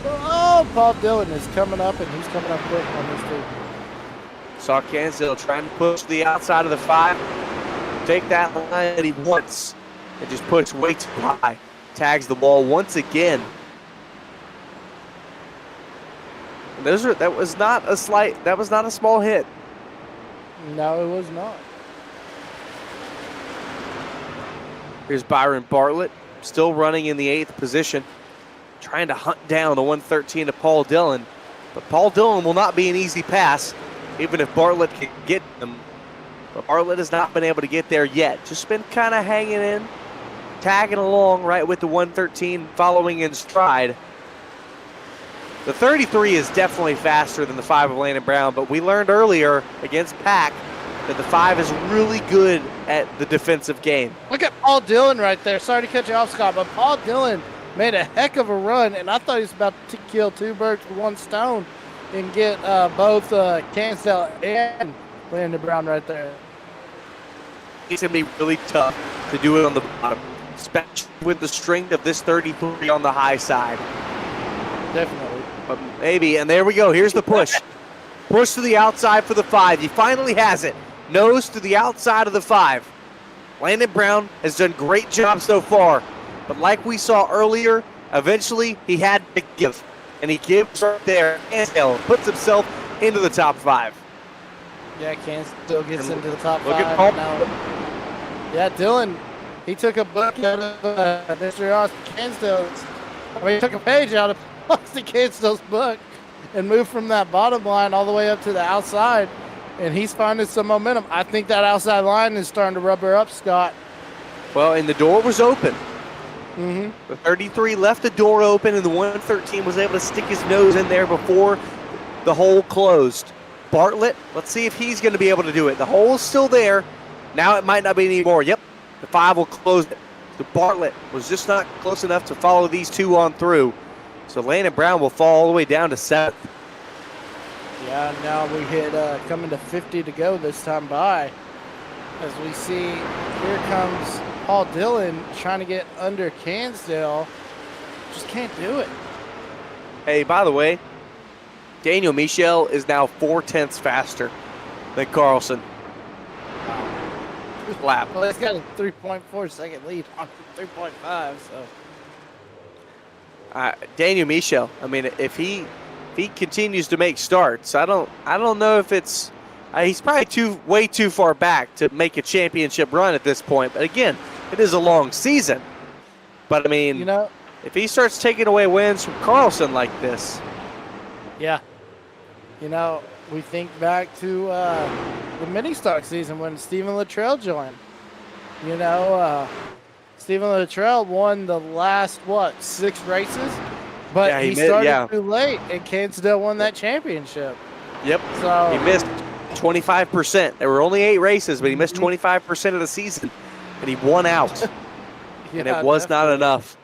Oh, Paul Dillon is coming up, and he's coming up quick on this too. Saw Gansdale trying to push to the outside of the 5. Take that line that he wants. And just push way too high. Tags the wall once again. And that was not a small hit. No, it was not. Here's Byron Bartlett, still running in the 8th position, trying to hunt down the 113 to Paul Dillon. But Paul Dillon will not be an easy pass, even if Bartlett can get him. But Bartlett has not been able to get there yet. Just been kind of hanging in, tagging along right with the 113, following in stride. The 33 is definitely faster than the 5 of Landon Brown, but we learned earlier against Pack that the 5 is really good at the defensive game. Look at Paul Dillon right there. Sorry to cut you off, Scott, but Paul Dillon made a heck of a run, and I thought he was about to kill 2 birds with 1 stone and get both Gansdale and Landon Brown right there. It's going to be really tough to do it on the bottom, especially with the strength of this 33 on the high side. Definitely. But maybe, and there we go. Here's the push. Push to the outside for the 5. He finally has it. Nose to the outside of the 5. Landon Brown has done great job so far. But like we saw earlier, eventually he had to give. And he gives right there. Gansdale puts himself into the top 5. Yeah, Gansdale gets into the top 5. Look at Paul. Yeah, Dillon, he took a book out of Mr. Austin Gansdale's. He took a page out of Austin Gansdale's book and moved from that bottom line all the way up to the outside. And he's finding some momentum. I think that outside line is starting to rub her up, Scott. Well, and the door was open. Mm-hmm. The 33 left the door open, and the 113 was able to stick his nose in there before the hole closed. Bartlett, let's see if he's going to be able to do it. The hole's still there. Now it might not be anymore. Yep, the 5 will close it. The Bartlett was just not close enough to follow these 2 on through. So Landon Brown will fall all the way down to 7th. Yeah, now we hit coming to 50 to go this time by. As we see, here comes Paul Dillon trying to get under Gansdale. Just can't do it. Hey, by the way, Daniel Michel is now 4/10 faster than Carlson. Lap. Well, he's got a 3.4 second lead on 3.5, so. Daniel Michel, I mean, if he continues to make starts, I don't know if it's he's probably way too far back to make a championship run at this point. But again, it is a long season. But I mean, if he starts taking away wins from Carlson like this, yeah, we think back to the mini stock season when Stephen Luttrell joined. Stephen Luttrell won the last 6 races, but he started too late, and Gansdale won that championship. Yep. So he missed 25%. There were only 8 races, but he missed 25% of the season, and he won out. And it was not enough.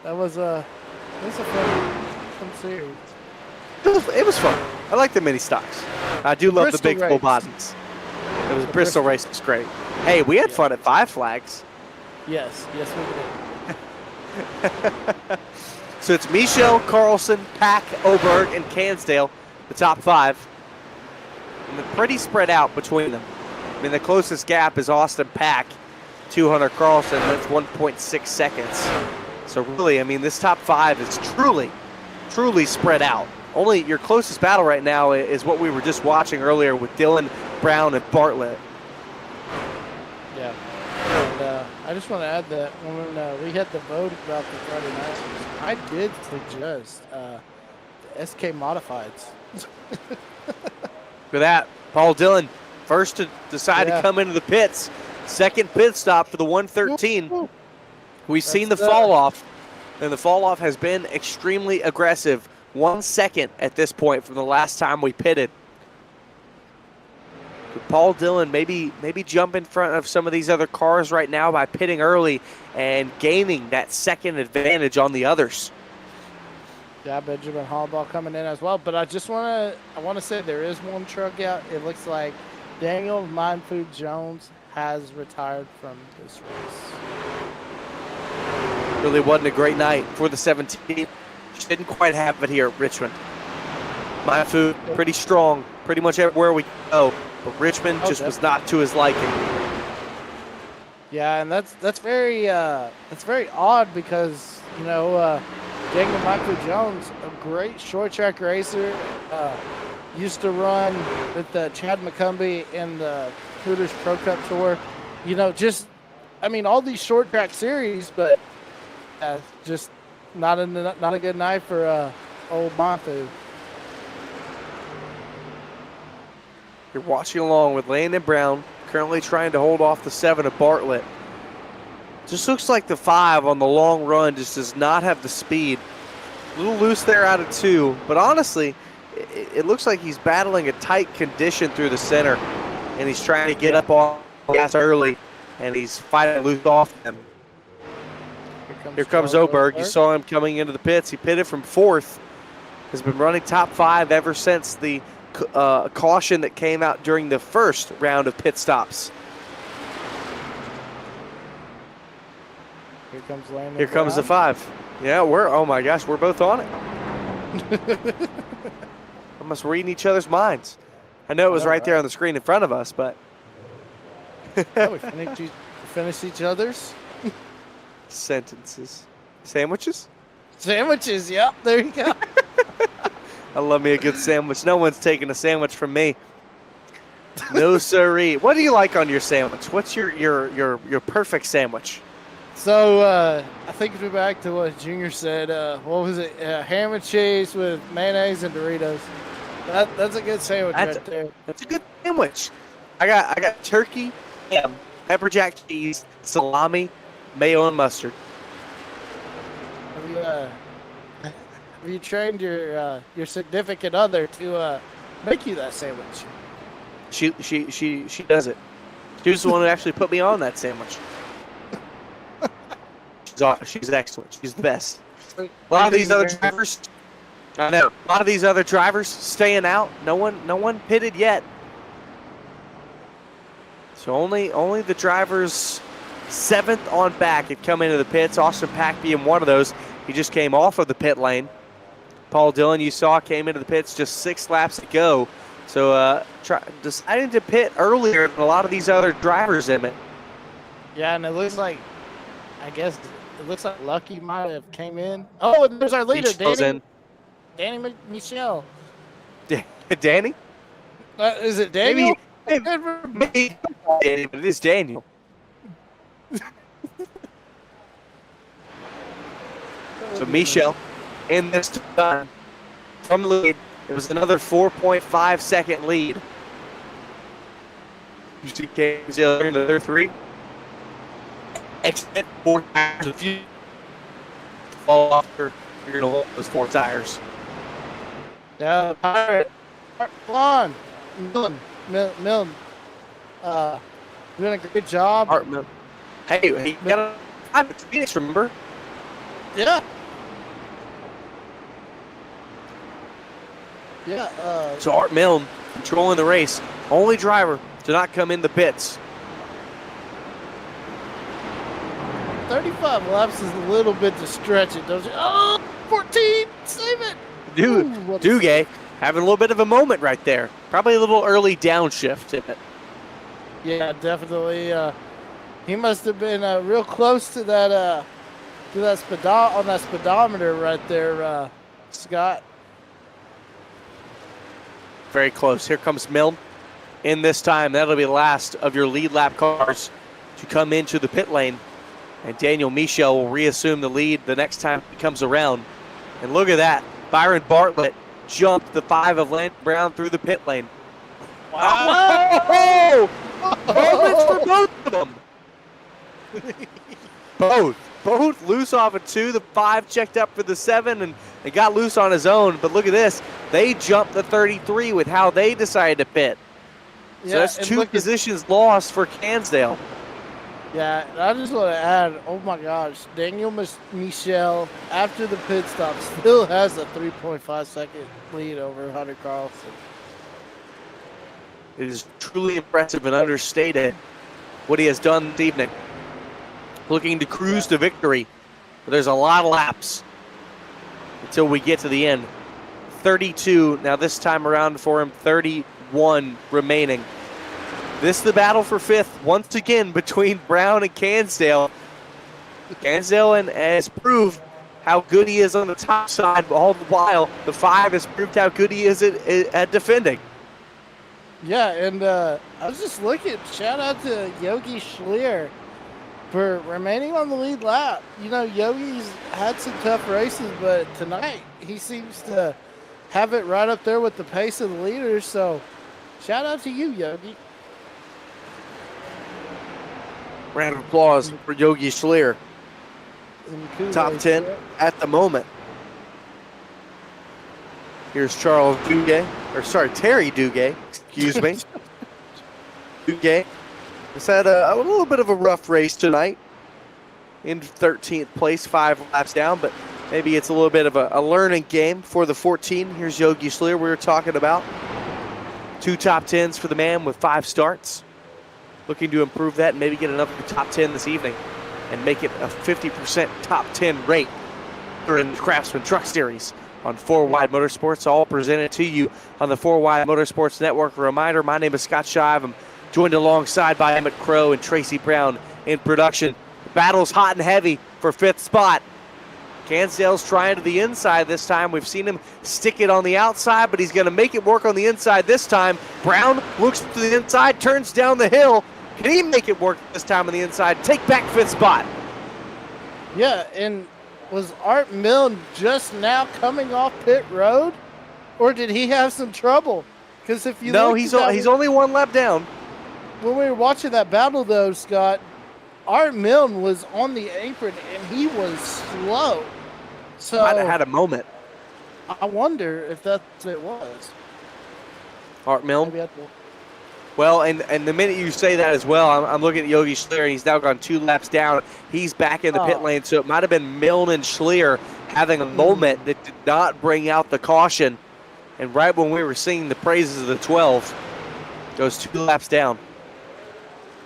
That was a fun series. It was fun. I like the mini stocks. I do love the big full bodies. It was Bristol race was great. Hey, we had fun at 5 Flags. Yes, we did. So it's Michel, Carlson, Pack, Oberg, and Gansdale, the top 5. And they're pretty spread out between them. I mean, the closest gap is Austin Pack, 200 Carlson. That's 1.6 seconds. So really, I mean, this top 5 is truly spread out. Only your closest battle right now is what we were just watching earlier with Dillon, Brown, and Bartlett. Yeah. And I just want to add that when we had the vote about the Friday night, I did suggest the SK Modifieds. Look at that. Paul Dillon, first to decide to come into the pits. Second pit stop for the 113. We've seen the fall off. And the fall off has been extremely aggressive. 1 second at this point from the last time we pitted. Could Paul Dillon maybe jump in front of some of these other cars right now by pitting early and gaining that second advantage on the others? Yeah, Benjamin Hollabaugh coming in as well. But I want to say there is one truck out. It looks like Daniel Mindfood Jones has retired from this race. Really wasn't a great night for the 17. Just didn't quite have it here at Richmond. Mindfood pretty strong, pretty much everywhere we go. But Richmond just was not to his liking. Yeah, and that's very odd because Daniel Michael Jones, a great short track racer, used to run with Chad McCumbee in the Hooters Pro Cup Tour. All these short track series, but just not a good night for old Monfu. You're watching along with Landon Brown, currently trying to hold off the 7 of Bartlett. Just looks like the 5 on the long run just does not have the speed. A little loose there out of 2, but honestly, it looks like he's battling a tight condition through the center, and he's trying to get up on gas early, and he's fighting loose off them. Here comes Oberg. You saw him coming into the pits. He pitted from 4th, has been running top 5 ever since the caution that came out during the first round of pit stops. Here comes Landon. Here comes the 5. Yeah, oh my gosh, we're both on it. Almost reading each other's minds. I know it was right there on the screen in front of us, but we finished each other's sentences. Sandwiches? Sandwiches, yep, there you go. I love me a good sandwich. No one's taking a sandwich from me. No siree. What do you like on your sandwich? What's your perfect sandwich? So I think if we back to what Junior said, what was it? Ham and cheese with mayonnaise and Doritos. That's a good sandwich right there. That's a good sandwich. I got turkey, ham, pepper jack cheese, salami, mayo, and mustard. Have you trained your significant other to make you that sandwich? She does it. She was the one who actually put me on that sandwich. She's excellent. She's the best. A lot of these other drivers, I know. A lot of these other drivers staying out. No one pitted yet. So only the drivers 7th on back had come into the pits. Austin Pack being one of those. He just came off of the pit lane. Paul Dillon, you saw, came into the pits just 6 laps to go. So deciding to pit earlier than a lot of these other drivers in it. Yeah, and it looks like Lucky might have came in. Oh, and there's our leader, Danny Michelle. Danny? Is it Daniel? Maybe it is Daniel. So Michelle in this time from the lead. It was another 4.5 second lead. You see KZL in the other 3. Exit 4 tires. If you fall off, you're going to hold those 4 tires. Yeah, Pirate. Milne. Doing a great job. Hartman. Hey, he got a Phoenix, remember? Yeah. Yeah. So Art Milne controlling the race. Only driver to not come in the pits. 35 laps is a little bit to stretch it, don't you? Oh, 14, save it. Dude, Duguay having a little bit of a moment right there. Probably a little early downshift in it. Yeah, definitely. He must have been real close to that speedometer right there, Scott. Very close. Here comes Milne in this time. That'll be the last of your lead lap cars to come into the pit lane. And Daniel Michel will reassume the lead the next time he comes around. And look at that. Byron Bartlett jumped the 5 of Landon Brown through the pit lane. Wow! Moments for both of them. Both. both loose off of 2. The 5 checked up for the 7, and they got loose on his own. But look at this. They jumped the 33 with how they decided to pit. So that's 2 positions lost for Cansdale. Yeah, I just want to add, oh my gosh, Daniel Michel, after the pit stop, still has a 3.5 second lead over Hunter Carlson. It is truly impressive and understated what he has done this evening. Looking to cruise to victory. But there's a lot of laps until we get to the end. 32, now this time around for him, 31 remaining. This is the battle for 5th, once again, between Brown and Cansdale. Cansdale has proved how good he is on the top side, but all the while, the 5 has proved how good he is at defending. Yeah, and I was just looking, shout out to Yogi Schlier for remaining on the lead lap. You know, Yogi's had some tough races, but tonight he seems to have it right up there with the pace of the leaders, so shout out to you, Yogi. Round of applause for Yogi Schlier. Top 10 at the moment. Here's Terry Duguay, excuse me. Duguay has had a little bit of a rough race tonight. In 13th place, 5 laps down, but maybe it's a little bit of a learning game for the 14. Here's Yogi Schlier we were talking about. 2 top 10s for the man with 5 starts. Looking to improve that and maybe get another top 10 this evening and make it a 50% top 10 rate during the Craftsman Truck Series on 4 Wide Motorsports, all presented to you on the 4 Wide Motorsports Network. A reminder, my name is Scott Shive. I'm joined alongside by Emmett Crow and Tracy Brown in production. The battle's hot and heavy for 5th spot. Cansdale's trying to the inside this time. We've seen him stick it on the outside, but he's going to make it work on the inside this time. Brown looks to the inside, turns down the hill. Can he make it work this time on the inside? Take back 5th spot. Yeah, and was Art Milne just now coming off pit road, or did he have some trouble? Because if you he's only 1 lap down. When we were watching that battle, though, Scott, Art Milne was on the apron and he was slow. So Might have had a moment. I wonder if that's what it was. Art Milne. Well, and the minute you say that as well, I'm looking at Yogi Schlier, and he's now gone 2 laps down. He's back in the pit lane, so it might have been Milne and Schlier having a moment that did not bring out the caution. And right when we were singing the praises of the 12, goes 2 laps down.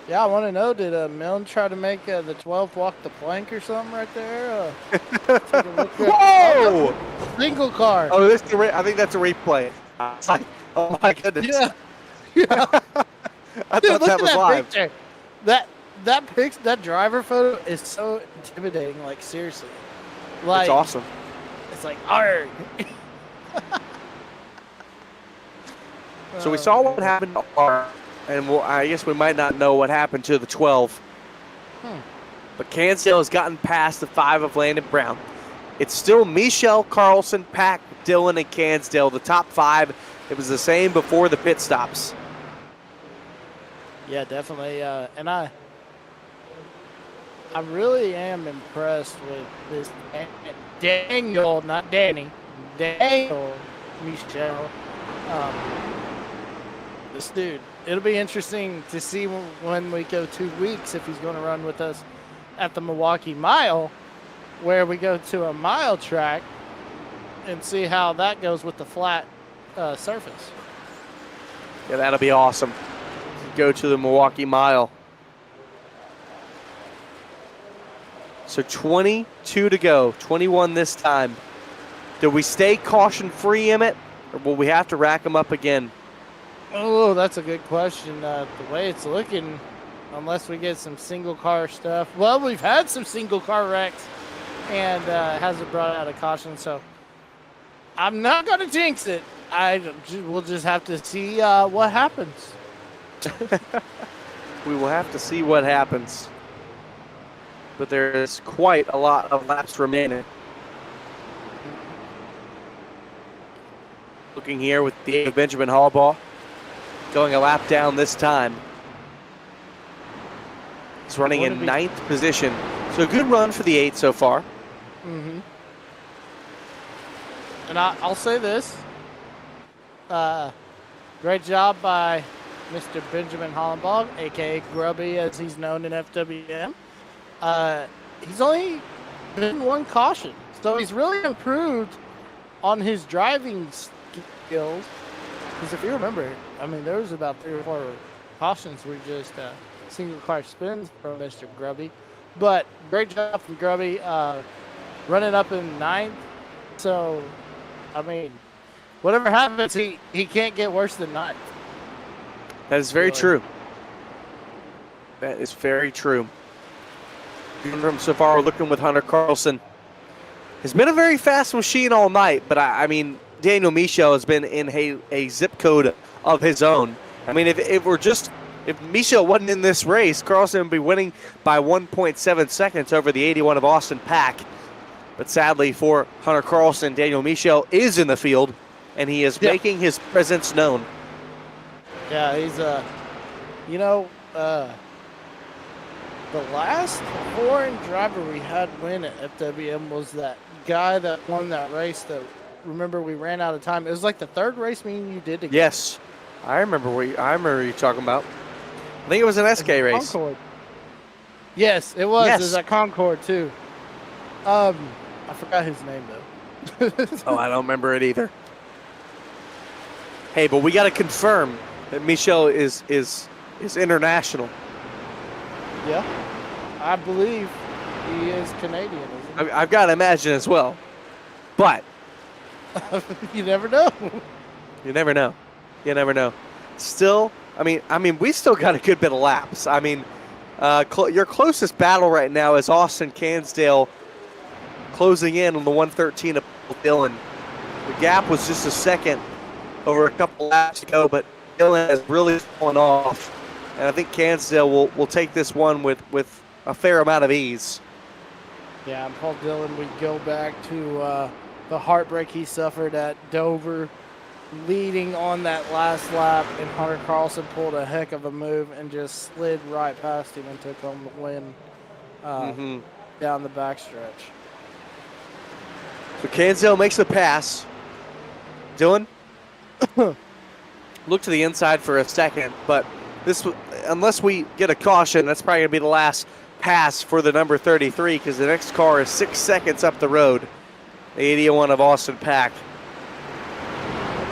Yeah, I want to know, did Milne try to make the 12 walk the plank or something right there? Whoa! Single car. Oh, I think that's a replay. It's like, oh my goodness. Yeah. I thought that was live. Picture. That driver photo is so intimidating. Like, seriously, like, it's awesome. It's like, arg. So we saw what happened to R, and I guess we might not know what happened to the 12. But Cansdale has gotten past the 5 of Landon Brown. It's still Michel, Carlson, Pack, Dillon, and Cansdale, the top 5. It was the same before the pit stops. Yeah, definitely. And I really am impressed with this Daniel, not Danny, Daniel Michel. This dude. It'll be interesting to see when we go 2 weeks if he's going to run with us at the Milwaukee Mile, where we go to a mile track and see how that goes with the flat surface. Yeah, that'll be awesome. Go to the Milwaukee Mile. So 22 to go, 21 this time. Do we stay caution-free, Emmett, or will we have to rack them up again? Oh, that's a good question. The way it's looking, unless we get some single car stuff. Well, we've had some single car wrecks, and hasn't brought out a caution, so I'm not going to jinx it. We'll just have to see what happens. We will have to see what happens. But there is quite a lot of laps remaining. Looking here with the Benjamin Hallball. Going a lap down this time. He's running in 9th position. So a good run for the 8 so far. Mm-hmm. And I'll say this. Great job by Mr. Benjamin Hollenbach, a.k.a. Grubby, as he's known in FWM. He's only been one caution, so he's really improved on his driving skills. Because if you remember, I mean, there was about 3 or 4 cautions were just single car spins from Mr. Grubby. But great job from Grubby, running up in 9th. So, I mean, whatever happens, he can't get worse than 9th. That is very true. That is very true. So far, we're looking with Hunter Carlson. He's been a very fast machine all night, but I mean, Daniel Michel has been in a zip code of his own. I mean, if Michel wasn't in this race, Carlson would be winning by 1.7 seconds over the 81 of Austin Pack. But sadly for Hunter Carlson, Daniel Michel is in the field, and he is making his presence known. Yeah, he's the last foreign driver we had win at FWM was that guy that won that race that, remember, we ran out of time. It was like the 3rd race me and you did together. Yes, I remember what you're talking about. I think it was an SK race. Concord. Yes, it was. Yes. It was at Concord too. I forgot his name though. Oh, I don't remember it either. Hey, but we got to confirm that Michel is international. Yeah, I believe he is Canadian, isn't he? I've got to imagine as well, but you never know. You never know. You never know. Still, I mean, we still got a good bit of laps. I mean, your closest battle right now is Austin Cansdale closing in on the 113 of Dillon. The gap was just a second over a couple laps ago, but Dillon has really fallen off. And I think Cansdale will take this one with a fair amount of ease. Yeah, and Paul Dillon, we go back to the heartbreak he suffered at Dover, leading on that last lap, and Hunter Carlson pulled a heck of a move and just slid right past him and took home the win down the backstretch. So Cansdale makes the pass. Dillon look to the inside for a second, but unless we get a caution, that's probably going to be the last pass for the number 33 because the next car is 6 seconds up the road, the 81 of Austin Pack.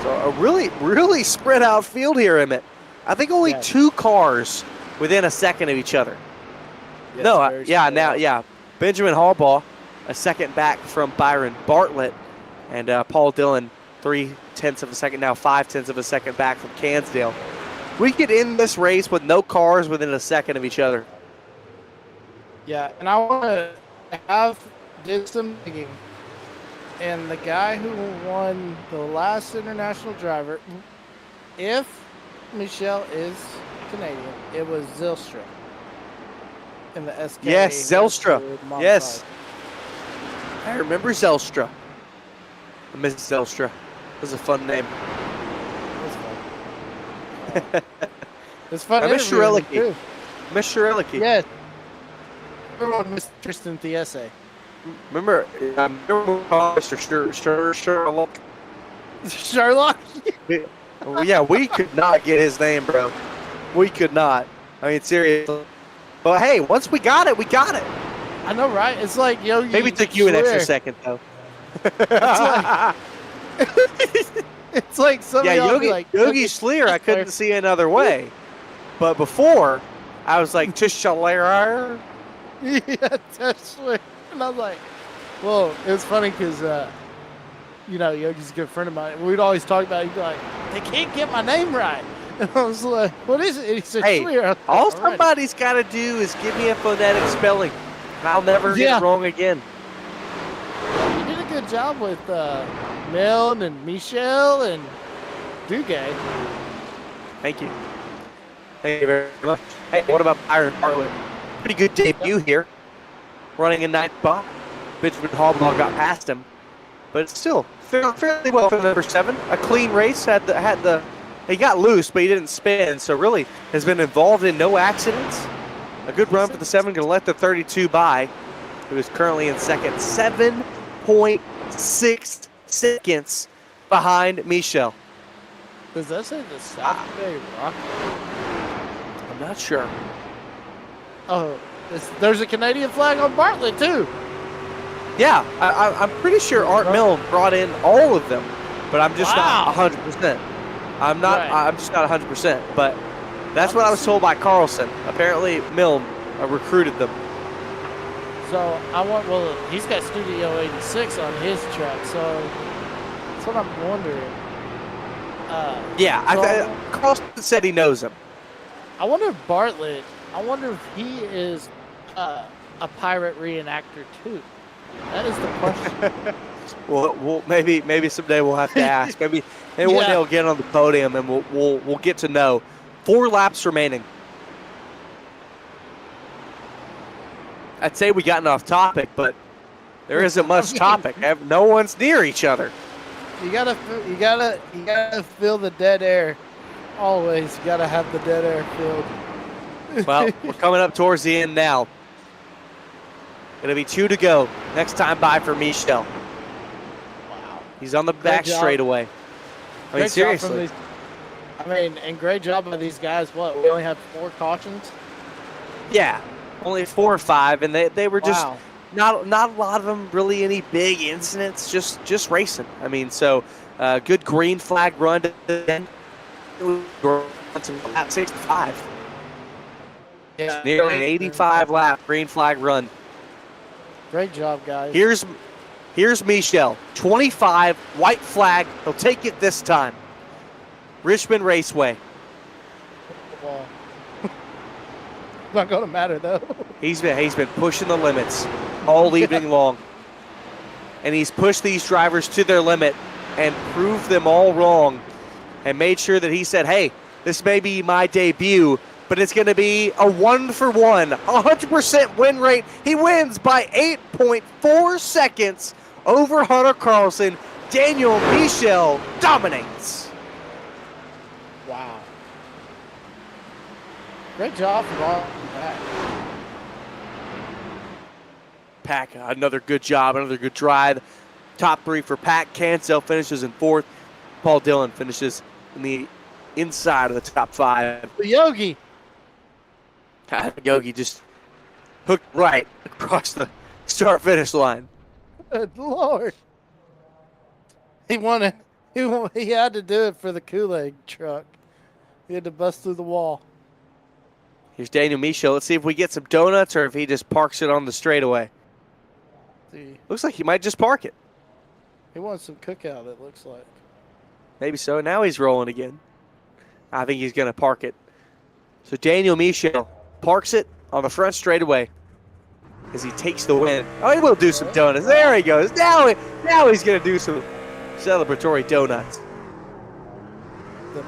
So a really, really spread out field here, Emmett. I think only 2 cars within a second of each other. Yes, Benjamin Hallbaugh, a second back from Byron Bartlett, and Paul Dillon, 0.3 of a second, now 0.5 of a second back from Cansdale. We could end this race with no cars within a second of each other. Yeah, and I want to did some digging. And the guy who won the last international driver, if Michel is Canadian, it was Zylstra in the SK. Yes, Zylstra. Yes. I remember Zylstra. Miss Zylstra. It was a fun name. It's fun. Miss Shirellicki. Miss Shirellicki. Yes. Remember Miss Tristan Thiese. Remember Mr. Sherlock. Sherlock? Yeah, we could not get his name, bro. We could not. I mean, seriously. But hey, once we got it, we got it. I know, right? It's like Yogi. Maybe it took you an extra second, though. It's like somebody Yogi Schleer, I couldn't see another way. But before, I was like, Tischler. Yeah, Tischler. And I was like, well, it was funny because, Yogi's a good friend of mine. We'd always talk about it. He'd be like, they can't get my name right. And I was like, what is it? And he said, Schleer. All somebody's got to do is give me a phonetic spelling. And I'll never get it wrong again. You did a good job with Milne and Michel and Duguay. Thank you. Thank you very much. Hey, what about Byron Bartlett? Pretty good debut here. Running in 9th spot. Benjamin Hallbaugh got past him. But it's still fairly well for number 7. A clean race. He got loose, but he didn't spin. So really has been involved in no accidents. A good run for the 7. Going to let the 32 by. who is currently in second, 7.6 seconds behind Michel. Does that say the South Bay Rock? I'm not sure. Oh, there's a Canadian flag on Bartlett, too. Yeah, I'm pretty sure Art Milne brought in all of them, but I'm just not 100%. I'm just not 100%, but that's what I was told by Carlson. Apparently, Milne recruited them. So he's got Studio 86 on his track, so that's what I'm wondering. Carlson said he knows him. I wonder if Bartlett, if he is a pirate reenactor too. That is the question. well, maybe someday we'll have to ask. Maybe one day he'll get on the podium and we'll get to know. 4 laps remaining. I'd say we gotten off topic, but there isn't much topic. No one's near each other. You gotta feel the dead air. Always gotta have the dead air filled. Well, we're coming up towards the end now. It'll be 2 to go. Next time by for Michel. Wow. He's on the back straightaway. I mean, seriously. And great job by these guys. What, we only have 4 cautions? Yeah, only 4 or 5, and they were just not a lot of them really any big incidents, just racing. I mean, so good green flag run to the end. Lap 65. Yeah, nearly an 85 lap green flag run. Great job, guys. Here's Michel, 25, white flag. He'll take it this time. Richmond Raceway. Well, not going to matter though. He's been pushing the limits all evening long, and he's pushed these drivers to their limit and proved them all wrong, and made sure that he said, "Hey, this may be my debut, but it's going to be a 1-for-1, 100% win rate." He wins by 8.4 seconds over Hunter Carlson. Daniel Michel dominates. Wow. Great job from all that. Pack, another good job, another good drive. Top 3 for Pack. Cancel finishes in 4th. Paul Dillon finishes in the inside of the top 5. Yogi. Yogi just hooked right across the start-finish line. Good Lord. He wanted. He had to do it for the Kool-Aid truck. He had to bust through the wall. Here's Daniel Michel. Let's see if we get some donuts or if he just parks it on the straightaway. See. Looks like he might just park it. He wants some cookout, it looks like. Maybe so. Now he's rolling again. I think he's going to park it. So Daniel Michel parks it on the front straightaway as he takes the win. Oh, he will do some donuts. There he goes. Now he's going to do some celebratory donuts. The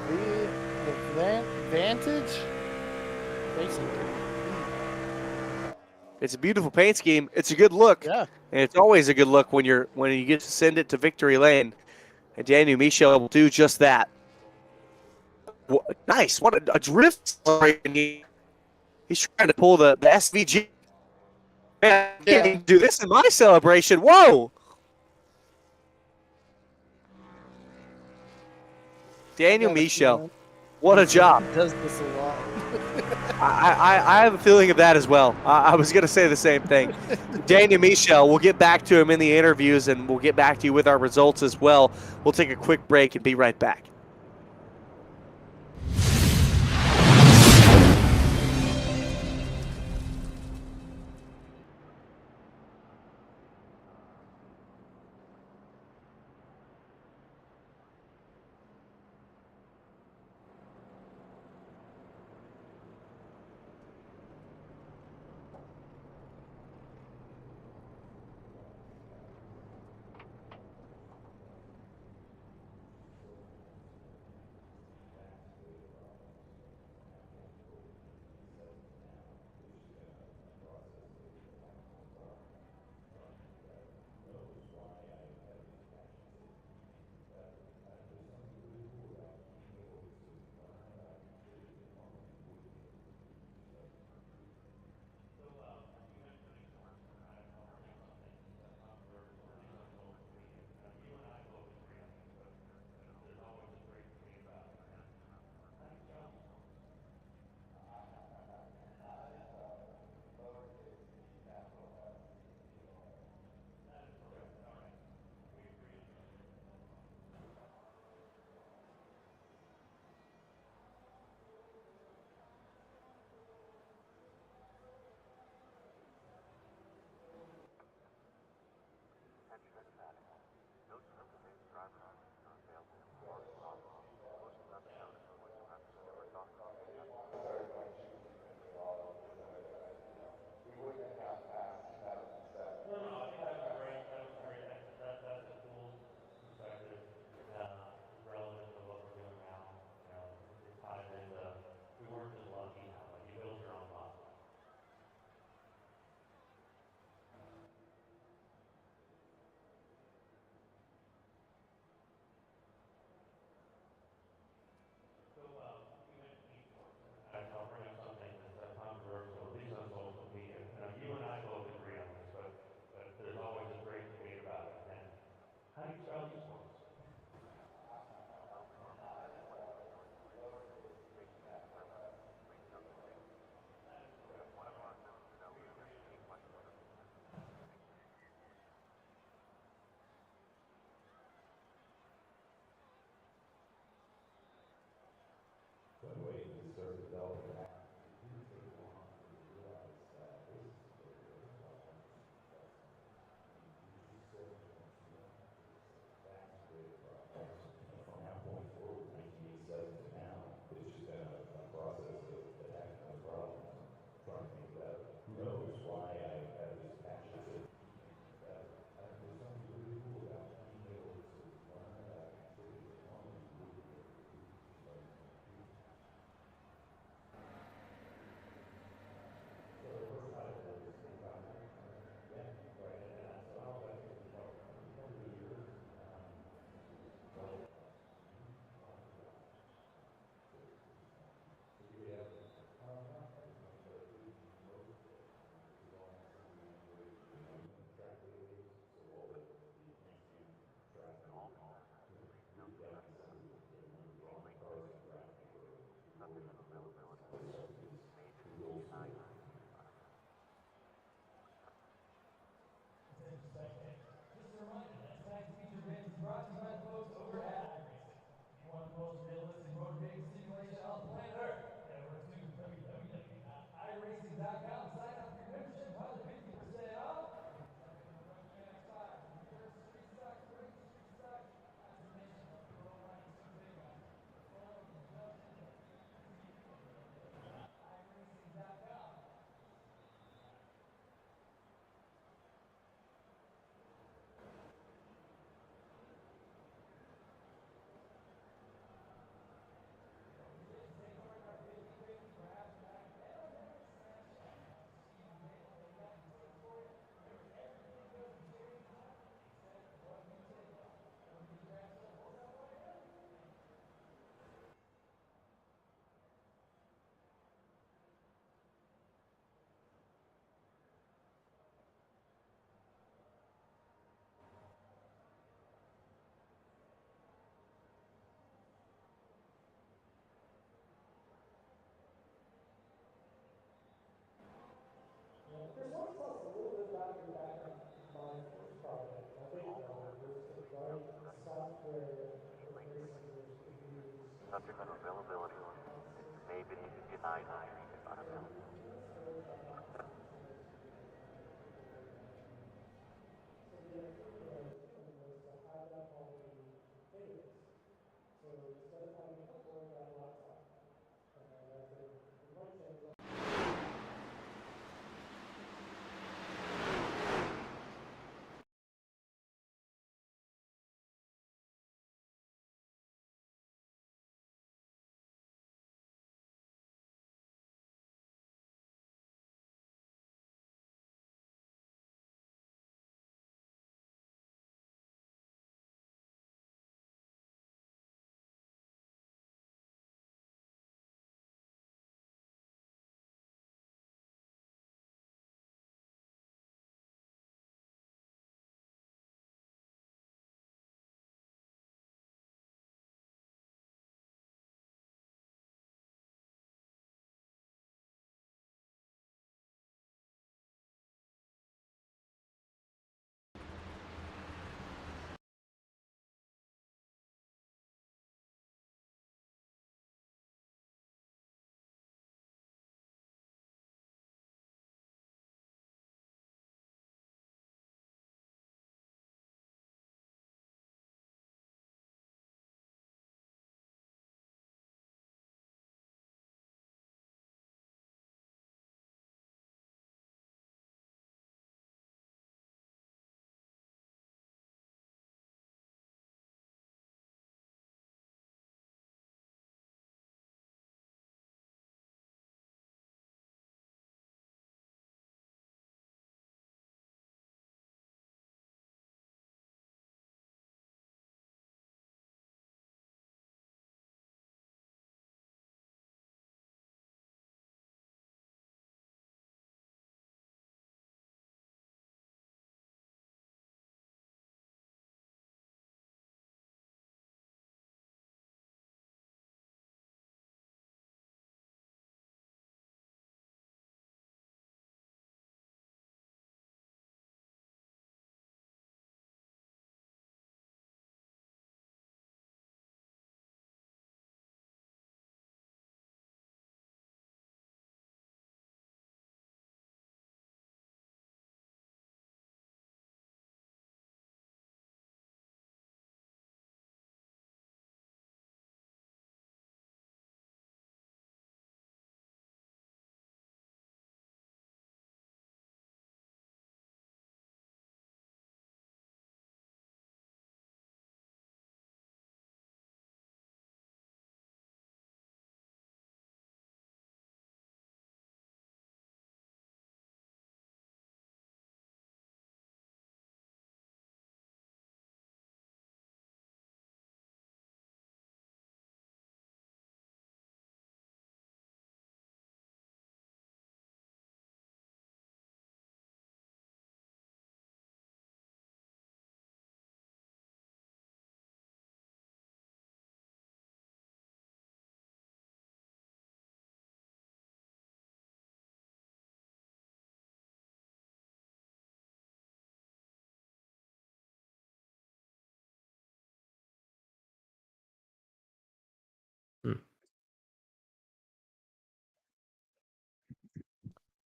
Vantage Racing. It's a beautiful paint scheme. It's a good look. Yeah. And it's always a good look when you get to send it to victory lane. And Daniel Michel will do just that. Nice. What a drift. He's trying to pull the SVG. Man, I can't do this in my celebration. Whoa. Daniel Michel. What a job. He does this a lot. I have a feeling of that as well. I was going to say the same thing. Daniel Michel, we'll get back to him in the interviews, and we'll get back to you with our results as well. We'll take a quick break and be right back.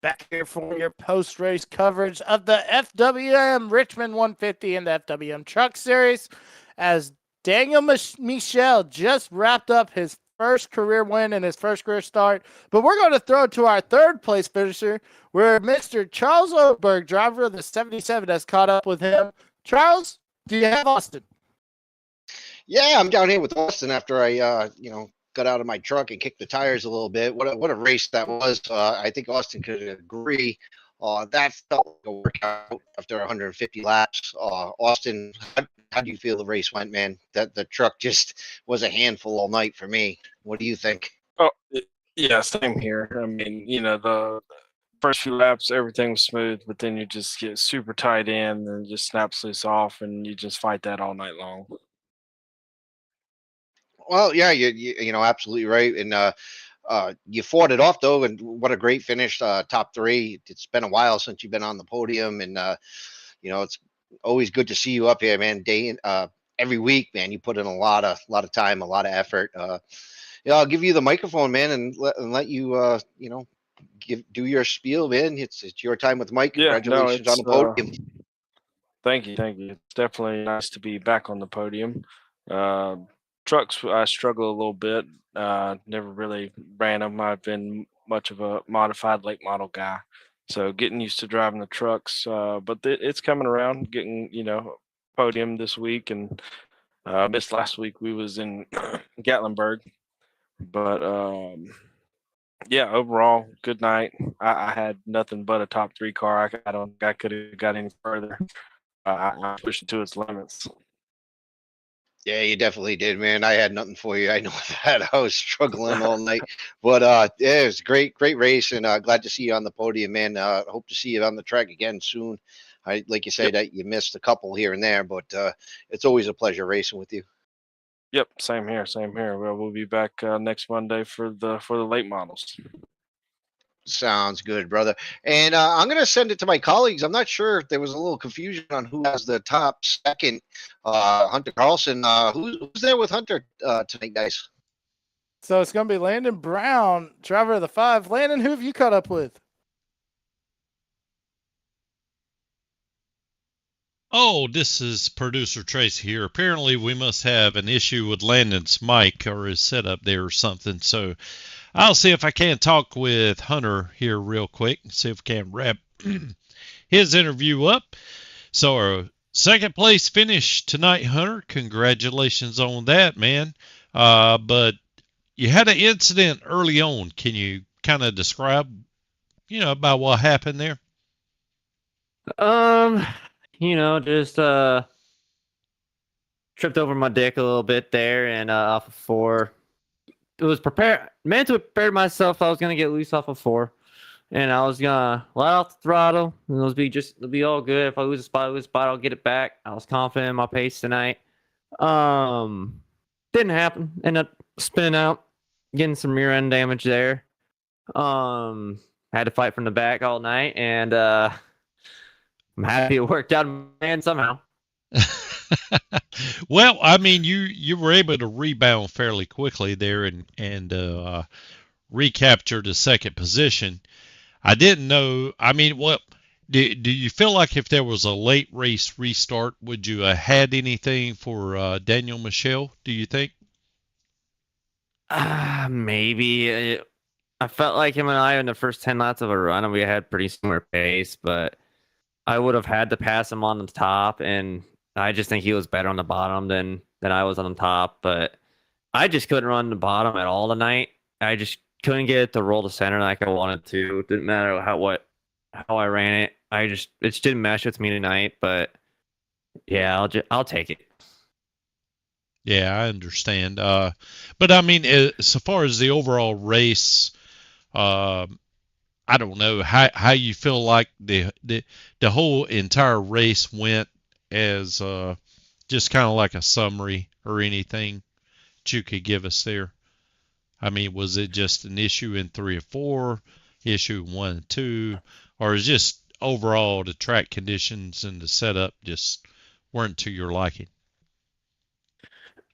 Back here for your post-race coverage of the FWM Richmond 150 and the FWM Truck Series, as Daniel Michel just wrapped up his first career win and his first career start. But we're going to throw it to our third place finisher, where Mr. Charles Oberg, driver of the 77, has caught up with him. Charles, do you have Austin? Yeah, I'm down here with Austin after I, got out of my truck and kicked the tires a little bit. What a race that was. I think Austin could agree. That felt like a workout after 150 laps. Austin, how do you feel the race went, man? That the truck just was a handful all night for me. What do you think? Oh, yeah, same here. I mean, the first few laps, everything was smooth, but then you just get super tight in and it just snaps loose off, and you just fight that all night long. Well, yeah, you know, absolutely right. And You fought it off though, and what a great finish, top three. It's been a while since you've been on the podium, and it's always good to see you up here, man. Every week, man, you put in a lot of time, a lot of effort. I'll give you the microphone, man, and let you do your spiel, man. It's your time with Mike. Yeah, no, Congratulations on the podium. Thank you. It's definitely nice to be back on the podium. Trucks, I struggle a little bit. Never really ran them. I've been much of a modified late model guy, so getting used to driving the trucks. But it's coming around. Getting podium this week, and missed last week. We was in Gatlinburg, but yeah, overall good night. I had nothing but a top three car. I don't think I could have got any further. I pushed it to its limits. Yeah, you definitely did, man. I had nothing for you. I know that. I was struggling all night, but yeah, it was a great race, and glad to see you on the podium, man. Hope to see you on the track again soon. Like you said, that you missed a couple here and there, but it's always a pleasure racing with you. Yep, same here. Well, we'll be back next Monday for the late models. Sounds good, brother. And I'm going to send it to my colleagues. I'm not sure if there was a little confusion on who has the top second. Hunter Carlson. Who's there with Hunter tonight, guys? So it's going to be Landon Brown, driver of the 5. Landon, who have you caught up with? Oh, this is producer Tracy here. Apparently, we must have an issue with Landon's mic or his setup there or something. So I'll see if I can talk with Hunter here real quick and see if we can wrap his interview up. So our second place finish tonight, Hunter. Congratulations on that, man. But you had an incident early on. Can you kind of describe, about what happened there? Just tripped over my dick a little bit there, and off of 4. It was meant to prepare myself. I was gonna get loose off of 4, and I was gonna let off the throttle, and it'll be all good. If I lose a spot, I'll get it back. I was confident in my pace tonight. Didn't happen. Ended up spinning out, getting some rear end damage there. Had to fight from the back all night, and I'm happy it worked out in my hand somehow. Well, I mean, you were able to rebound fairly quickly there and recapture the second position. I didn't know. I mean, what do you feel like if there was a late race restart, would you have had anything for Daniel Michel? Do you think? Maybe. I felt like him and I in the first 10 laps of a run, and we had pretty similar pace, but I would have had to pass him on the top, and I just think he was better on the bottom than I was on the top. But I just couldn't run the bottom at all tonight. I just couldn't get it to roll to center like I wanted to. It didn't matter how I ran it. It just didn't mesh with me tonight. But yeah, I'll take it. Yeah, I understand. But I mean, so far as the overall race, I don't know how you feel like the whole entire race went as just kind of like a summary or anything that you could give us there. I mean, was it just an issue in 3 or 4, issue 1 and 2, or is just overall the track conditions and the setup just weren't to your liking?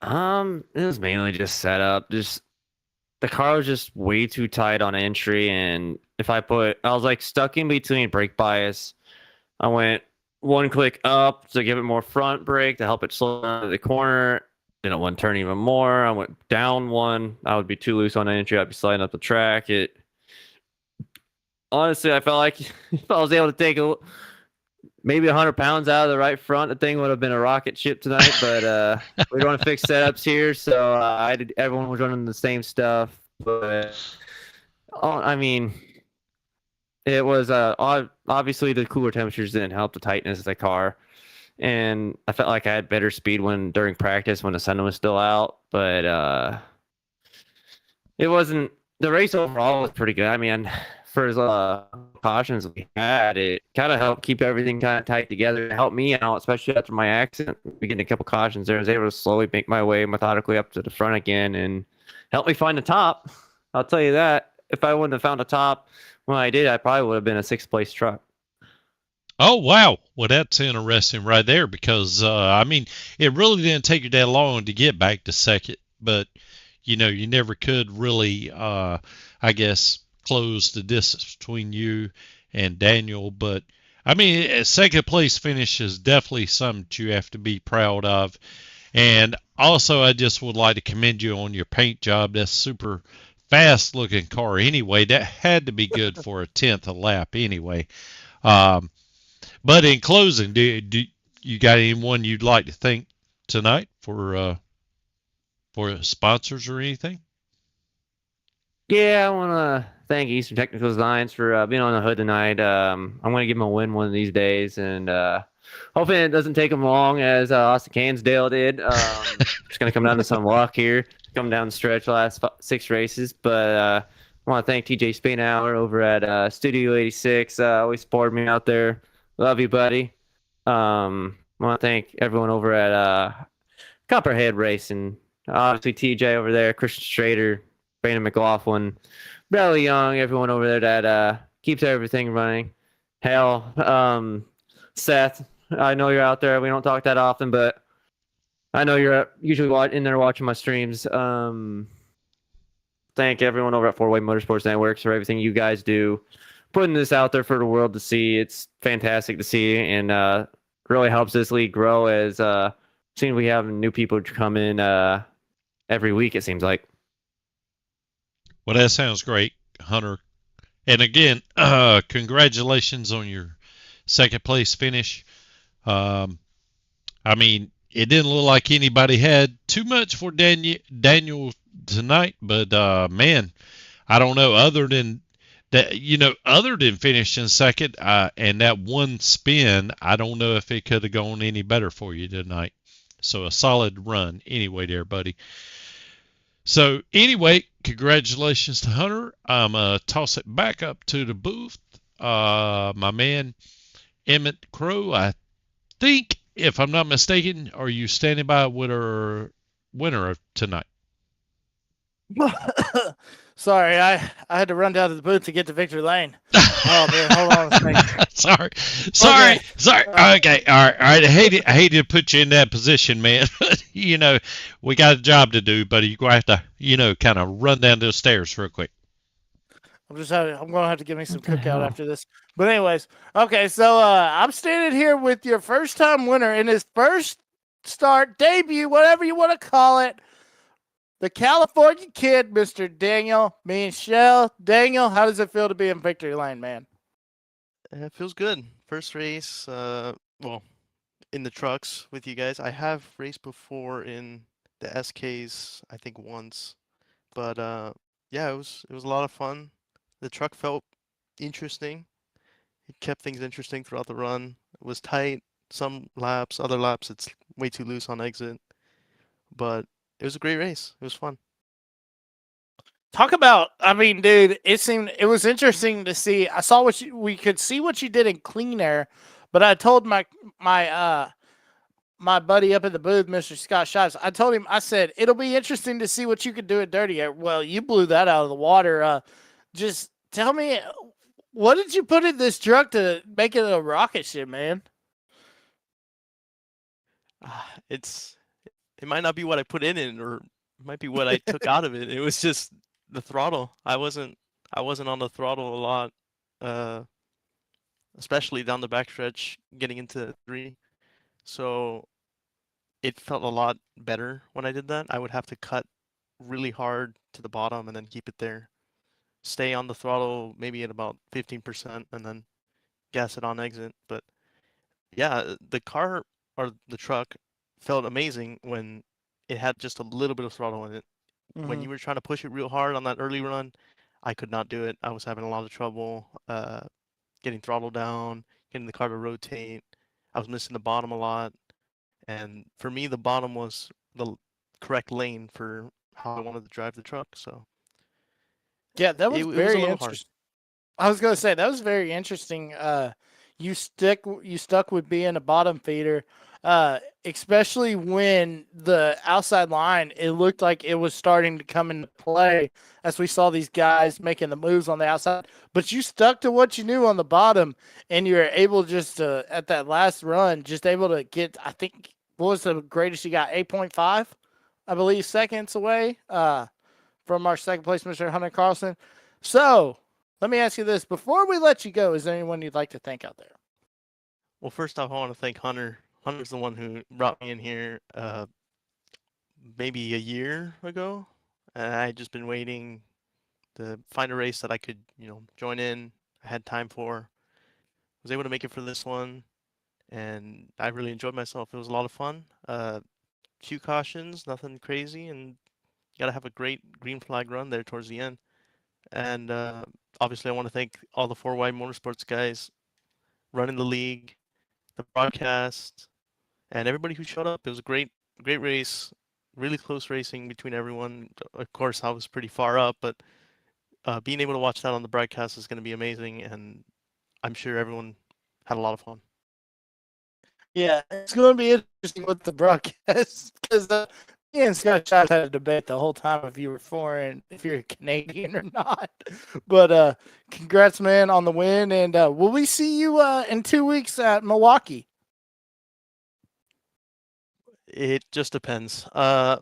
It was mainly just setup. Just the car was just way too tight on entry, and I was like stuck in between brake bias. I went 1 click up to give it more front brake to help it slow down to the corner. Then it wouldn't turn even more. I went down 1. I would be too loose on the entry. I'd be sliding up the track. Honestly, I felt like if I was able to take maybe 100 pounds out of the right front, the thing would have been a rocket ship tonight. But we don't want to fix setups here, so everyone was running the same stuff. But I mean, it was obviously the cooler temperatures didn't help the tightness of the car, and I felt like I had better speed during practice when the sun was still out. But it wasn't. The race overall was pretty good. I mean, for as cautions we had, it kind of helped keep everything kind of tight together. It helped me out, especially after my accident. We getting a couple cautions there. I was able to slowly make my way methodically up to the front again and help me find the top. I'll tell you that. If I wouldn't have found a top when I did, I probably would have been a 6th place truck. Oh, wow. Well, that's interesting right there because, I mean, it really didn't take you that long to get back to second, but, you know, you never could really, I guess, close the distance between you and Daniel. But, I mean, a second place finish is definitely something you have to be proud of. And also, I just would like to commend you on your paint job. That's super fast looking car anyway. That had to be good for a 10th a lap anyway. Um, but in closing, do you got anyone you'd like to thank tonight for sponsors or anything? Yeah, I want to thank Eastern Technical Designs for being on the hood tonight. I'm going to give them a win one of these days, and hoping it doesn't take them long as Austin Cansdale did. Just going to come down to some luck here, come down the stretch the last 6 races. But I want to thank TJ Spainhour over at Studio 86. Always supported me out there. Love you, buddy. I want to thank everyone over at Copperhead Racing. Obviously, TJ over there, Christian Strader, Brandon McLaughlin, Bradley Young, everyone over there that keeps everything running. Hell, Seth, I know you're out there. We don't talk that often, but I know you're usually in there watching my streams. Thank everyone over at 4-Way Motorsports Networks for everything you guys do, putting this out there for the world to see. It's fantastic to see, and really helps this league grow as seeing we have new people come in every week, it seems like. Well, that sounds great, Hunter. And again, congratulations on your second place finish. I mean, it didn't look like anybody had too much for Daniel tonight, but man, I don't know. Other than that, other than finishing second and that one spin, I don't know if it could have gone any better for you tonight. So a solid run anyway there, buddy. So anyway, congratulations to Hunter. I'm going to toss it back up to the booth. My man, Emmett Crow, I think, if I'm not mistaken, are you standing by with our winner of tonight? Sorry, I had to run down to the booth to get to Victory Lane. Oh man, hold on a second. Sorry. Okay, all right. I hate to put you in that position, man. But we got a job to do, buddy. You're gonna have to, kind of run down those stairs real quick. I'm gonna have to give me some cookout after this. But anyways, okay, so I'm standing here with your first time winner in his first start debut, whatever you want to call it. The California kid, Mr. Daniel Michelle. Daniel, how does it feel to be in Victory Lane, man? It feels good. First race, in the trucks with you guys. I have raced before in the SKs, I think once, but yeah, it was a lot of fun. The truck felt interesting. It kept things interesting throughout the run. It was tight some laps, other laps it's way too loose on exit, but it was a great race. It was fun. Talk about, dude, it was interesting to see. I saw we could see what you did in clean air, but I told my buddy up at the booth, Mr. Scott Shives, I told him, I said, it'll be interesting to see what you could do at dirty air. Well, you blew that out of the water. Just tell me, what did you put in this truck to make it a rocket ship, man? It might not be what I put in it, or it might be what I took out of it. It was just the throttle. I wasn't on the throttle a lot, especially down the backstretch getting into 3. So it felt a lot better when I did that. I would have to cut really hard to the bottom and then keep it there. Stay on the throttle maybe at about 15% and then gas it on exit. But yeah, the car or the truck felt amazing when it had just a little bit of throttle in it. Mm-hmm. When you were trying to push it real hard on that early run, I could not do it. I was having a lot of trouble getting throttle down, getting the car to rotate. I was missing the bottom a lot. And for me, the bottom was the correct lane for how I wanted to drive the truck. So yeah, that was very was interesting. I was going to say, that was very interesting. You stuck with being a bottom feeder. especially when the outside line, it looked like it was starting to come into play as we saw these guys making the moves on the outside. But you stuck to what you knew on the bottom, and you were able just to, at that last run, just able to get, I think, what was the greatest you got? 8.5, I believe, seconds away from our second place, Mr. Hunter Carlson. So let me ask you this. Before we let you go, is there anyone you'd like to thank out there? Well, first off, I want to thank Hunter. Hunter's the one who brought me in here maybe a year ago. And I had just been waiting to find a race that I could, join in. I had time for. Was able to make it for this one, and I really enjoyed myself. It was a lot of fun. Few cautions, nothing crazy, and you got to have a great green flag run there towards the end. And obviously, I want to thank all the 4Y Motorsports guys running the league, the broadcast, and everybody who showed up. It was a great race, really close racing between everyone. Of course, I was pretty far up, but being able to watch that on the broadcast is going to be amazing, and I'm sure everyone had a lot of fun. Yeah, it's going to be interesting with the broadcast because me and Scott Shot had a debate the whole time if you were foreign, if you're a Canadian or not. But congrats, man, on the win. And will we see you in 2 weeks at Milwaukee? It just depends. I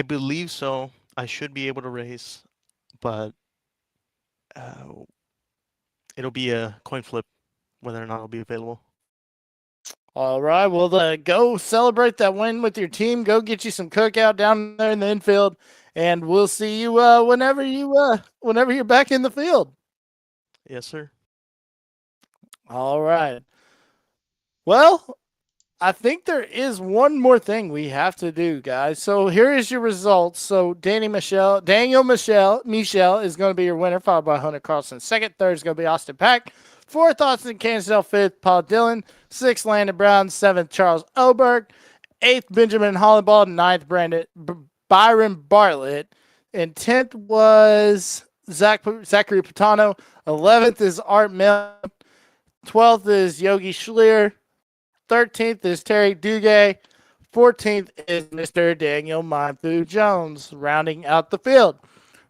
believe so. I should be able to race, but it'll be a coin flip whether or not I'll be available. All right, well, go celebrate that win with your team. Go get you some cookout down there in the infield, and we'll see you whenever you're back in the field. Yes, sir. All right. Well, I think there is one more thing we have to do, guys. So here is your results. So Daniel Michelle is going to be your winner, followed by Hunter Carlson. Second, third is going to be Austin Pack. Fourth, Austin Cansdale. Fifth, Paul Dillon. Sixth, Landon Brown. Seventh, Charles Oberg. Eighth, Benjamin Hollenbald. Ninth, Byron Bartlett. And 10th was Zachary Patano. 11th is Art Mill. 12th is Yogi Schlier. 13th is Terry Duguay. 14th is Mr. Daniel Mindfu Jones, rounding out the field.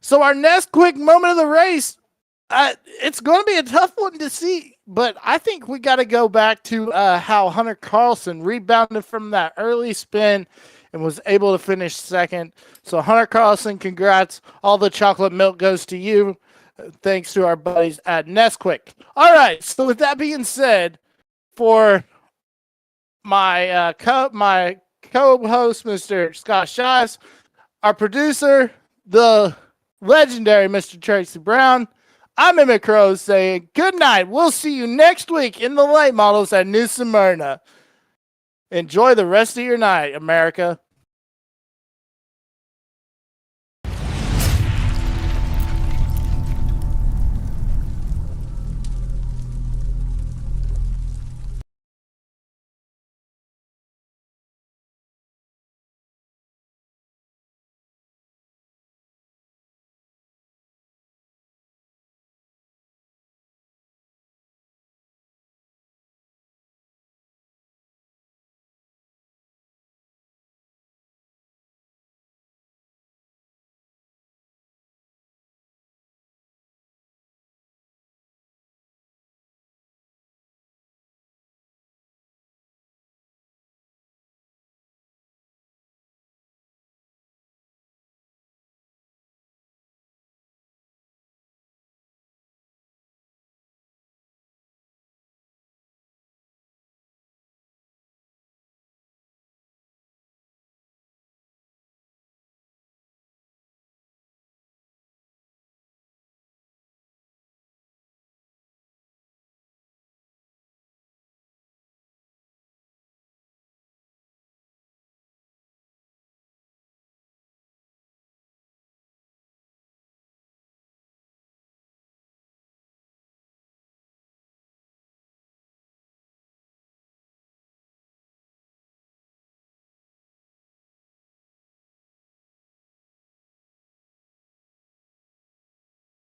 So our next quick moment of the race, it's going to be a tough one to see, but I think we got to go back to how Hunter Carlson rebounded from that early spin and was able to finish second. So Hunter Carlson, congrats. All the chocolate milk goes to you. Thanks to our buddies at Nesquik. All right, so with that being said, for my co-host, Mr. Scott Shives, our producer, the legendary Mr. Tracy Brown, I'm Emmett Crow saying good night. We'll see you next week in the late models at New Smyrna. Enjoy the rest of your night, America.